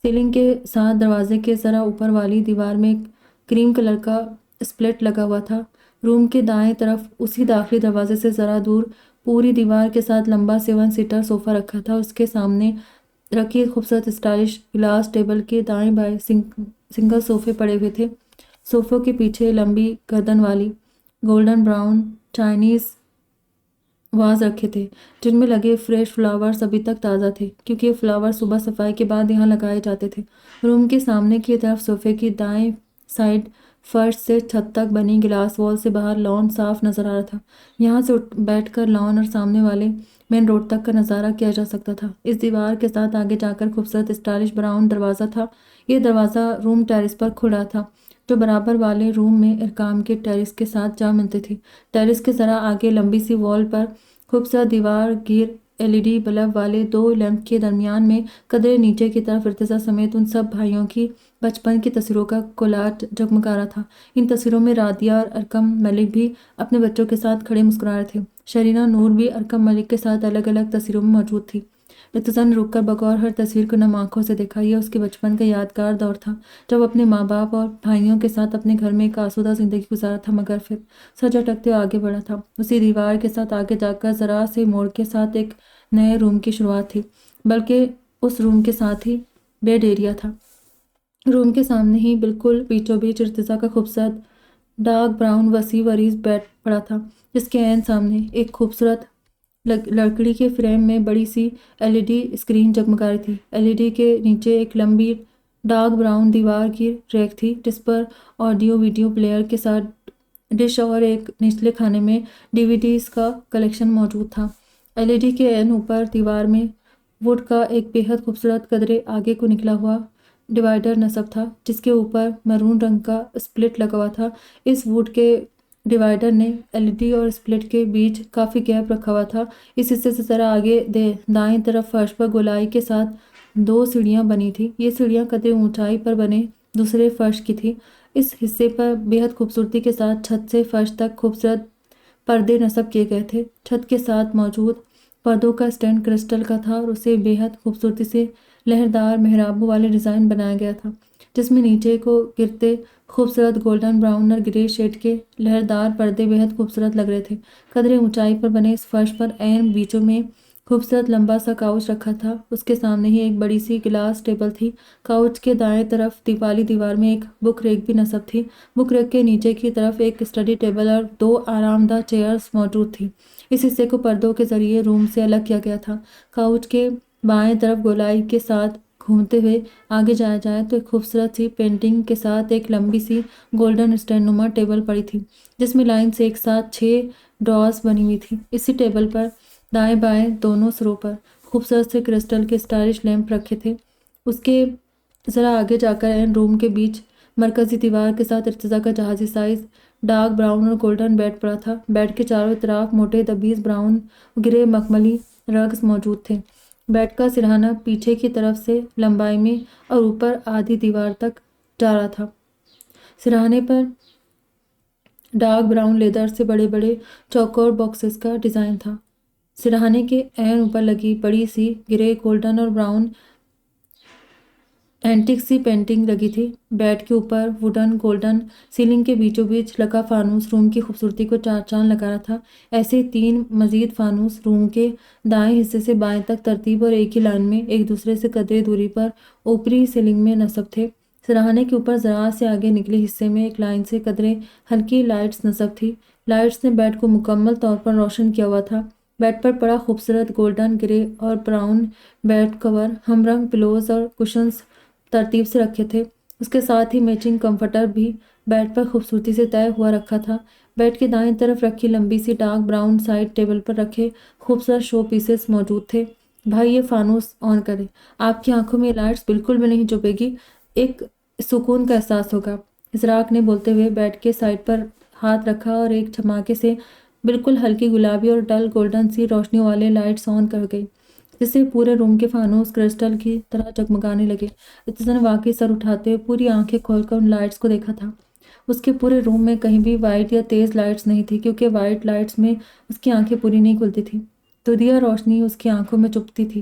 سیلنگ کے ساتھ دروازے کے ذرا اوپر والی دیوار میں کریم کلر کا اسپلٹ لگا ہوا تھا۔ روم کے دائیں طرف اسی داخلی دروازے سے ذرا دور پوری دیوار کے ساتھ لمبا 7 سیٹر صوفہ رکھا تھا۔ اس کے سامنے رکھی خوبصورت اسٹائلش گلاس ٹیبل کے دائیں بائیں سنگل صوفے پڑے ہوئے تھے۔ صوفوں کے پیچھے لمبی گردن والی گولڈن براؤن چائنیز واز رکھے تھے جن میں لگے فریش فلاورز ابھی تک تازہ تھے، کیونکہ یہ فلاور صبح صفائی کے بعد یہاں لگائے جاتے تھے۔ روم کے سامنے کی طرف صوفے کی دائیں سائڈ فرش سے چھت تک بنی گلاس وال سے باہر لان صاف نظر آ رہا تھا۔ یہاں سے بیٹھ کر لان اور سامنے والے مین روڈ تک کا نظارہ کیا جا سکتا تھا۔ اس دیوار کے ساتھ آگے جا کر خوبصورت اسٹائلش براؤن دروازہ تھا۔ یہ دروازہ روم ٹیرس پر کھل رہا تھا جو برابر والے روم میں ارکام کے ٹیرس کے ساتھ جا ملتے تھے۔ ٹیرس کے ذرا آگے لمبی سی وال پر خوبصورت دیوار گیر LED بلب والے 2 لیمپ کے درمیان میں قدرے نیچے کی طرف ارتضیٰ سمیت ان سب بھائیوں کی بچپن کی تصویروں کا کولاج جگمگا رہا تھا۔ ان تصویروں میں رادیہ اور ارکم ملک بھی اپنے بچوں کے ساتھ کھڑے مسکرا رہے تھے۔ شرینہ نور بھی ارکم ملک کے ساتھ الگ الگ تصویروں میں موجود تھی۔ ارتضیٰ نے رک کر بغور ہر تصویر کو نم آنکھوں سے دیکھا۔ یہ اس کے بچپن کا یادگار دور تھا جب اپنے ماں باپ اور بھائیوں کے ساتھ اپنے گھر میں ایک آسودہ زندگی گزارا تھا، مگر پھر سر جھٹکتے ہوئے آگے بڑھا تھا۔ اسی دیوار کے ساتھ آگے جا کر ذرا سے موڑ کے ساتھ ایک نئے روم کی شروعات تھی، بلکہ اس روم کے ساتھ ہی بیڈ ایریا تھا۔ روم کے سامنے ہی بالکل بیچوں بیچ ارتضیٰ کا خوبصورت ڈارک براؤن وسیع وریز بیڈ پڑا تھا، جس کے عین سامنے ایک خوبصورت لکڑی کے فریم میں بڑی سی LED اسکرین جگمگا رہی تھی۔ LED کے نیچے ایک لمبی ڈارک براؤن دیوار کی ریک تھی جس پر آڈیو ویڈیو پلیئر کے ساتھ ڈش اور ایک نچلے خانے میں DVDs کا کلیکشن موجود تھا۔ LED کے عین اوپر دیوار میں ووڈ کا ایک بے حد خوبصورت قدرے آگے کو نکلا ہوا ڈیوائیڈر نصب تھا جس کے اوپر مرون رنگ کا اسپلٹ لگا ہوا تھا۔ اس ووڈ کے ڈیوائیڈر نے LED اور اسپلٹ کے بیچ کافی گیپ رکھا ہوا تھا۔ اس حصے سے ذرا آگے دائیں طرف فرش پر گولائی کے ساتھ 2 سیڑھیاں بنی تھیں۔ یہ سیڑھیاں قدرے اونچائی پر بنے دوسرے فرش کی تھیں۔ اس حصے پر بے حد خوبصورتی کے ساتھ چھت سے فرش تک خوبصورت پردے نصب کیے گئے تھے۔ چھت کے ساتھ موجود پردوں کا اسٹینڈ کرسٹل کا تھا اور اسے بے حد خوبصورتی سے لہردار محرابوں والے ڈیزائن بنایا گیا تھا، جس میں نیچے کو گرتے خوبصورت گولڈن براؤن اور گرے شیڈ کے لہردار پردے بے حد خوبصورت لگ رہے تھے۔ قدرے اونچائی پر بنے اس فرش پر عین بیچوں میں خوبصورت لمبا سا کاؤچ رکھا تھا۔ اس کے سامنے ہی ایک بڑی سی گلاس ٹیبل تھی۔ کاؤچ کے دائیں طرف والی دیوار میں ایک بک ریک بھی نصب تھی۔ بک ریک کے نیچے کی طرف ایک اسٹڈی ٹیبل اور 2 آرام دہ چیئرز موجود تھی۔ اس حصے کو پردوں کے ذریعے روم سے الگ کیا گیا تھا۔ کاؤچ کے بائیں طرف گولائی کے ساتھ گھومتے ہوئے آگے جایا جائے تو ایک خوبصورت سی پینٹنگ کے ساتھ ایک لمبی سی گولڈن اسٹینڈ نما ٹیبل پڑی تھی جس میں لائن سے ایک ساتھ 6 ڈرارز بنی ہوئی تھی۔ اسی ٹیبل پر دائیں بائیں دونوں سروں پر خوبصورت سے کرسٹل کے اسٹائلش لیمپ رکھے تھے۔ اس کے ذرا آگے جا کر عین روم کے بیچ مرکزی دیوار کے ساتھ ارتضیٰ کا جہازی سائز ڈارک براؤن اور گولڈن بیڈ پڑا تھا۔ بیڈ کے چاروں طرف موٹے دبیز براؤن گرے مخملی رگز موجود تھے۔ بیڈ کا سرہانہ پیچھے کی طرف سے لمبائی میں اور اوپر آدھی دیوار تک جا رہا تھا۔ سرہانے پر ڈارک براؤن لیدر سے بڑے بڑے چوکور باکسز کا ڈیزائن تھا۔ سرہانے کے عین اوپر لگی بڑی سی گرے گولڈن اور براؤن اینٹک سی پینٹنگ لگی تھی۔ بیڈ کے اوپر ووڈن گولڈن سیلنگ کے بیچوں بیچ لگا فانوس روم کی خوبصورتی کو 4 چاند لگا رہا تھا۔ ایسے 3 مزید فانوس روم کے دائیں حصے سے بائیں تک ترتیب اور ایک ہی لائن میں ایک دوسرے سے قدرے دوری پر اوپری سیلنگ میں نصب تھے۔ سرہانے کے اوپر ذرا سے آگے نکلے حصے میں ایک لائن سے قدرے ہلکی لائٹس نصب تھی۔ لائٹس نے بیڈ کو مکمل طور پر روشن کیا ہوا تھا۔ بیڈ پر پڑا خوبصورت گولڈن گرے اور براؤن بیڈ کور، ہم رنگ پلوز اور کشنز ترتیب سے رکھے تھے۔ اس کے ساتھ ہی میچنگ کمفرٹر بھی بیڈ پر خوبصورتی سے طے ہوا رکھا تھا۔ بیڈ کے دائیں طرف رکھی لمبی سی ڈارک براؤن سائڈ ٹیبل پر رکھے خوبصورت شو پیسز موجود تھے۔ بھائی یہ فانوس آن کریں، آپ کی آنکھوں میں لائٹس بالکل بھی نہیں چبھے گی، ایک سکون کا احساس ہوگا۔ ازراق نے بولتے ہوئے بیڈ کے سائڈ پر ہاتھ رکھا اور ایک دھماکے سے بالکل ہلکی گلابی اور ڈل گولڈن سی روشنیوں والے لائٹس آن کر گئی، جس سے پورے روم کے فانوس کرسٹل کی طرح جگمگانے لگے۔ ارتضیٰ نے واقعی سر اٹھاتے ہوئے پوری آنکھیں کھول کر ان لائٹس کو دیکھا تھا۔ اس کے پورے روم میں کہیں بھی وائٹ یا تیز لائٹس نہیں تھی، کیونکہ وائٹ لائٹس میں اس کی آنکھیں پوری نہیں کھلتی تھیں۔ دودھیا روشنی اس کی آنکھوں میں چبھتی تھی۔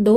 2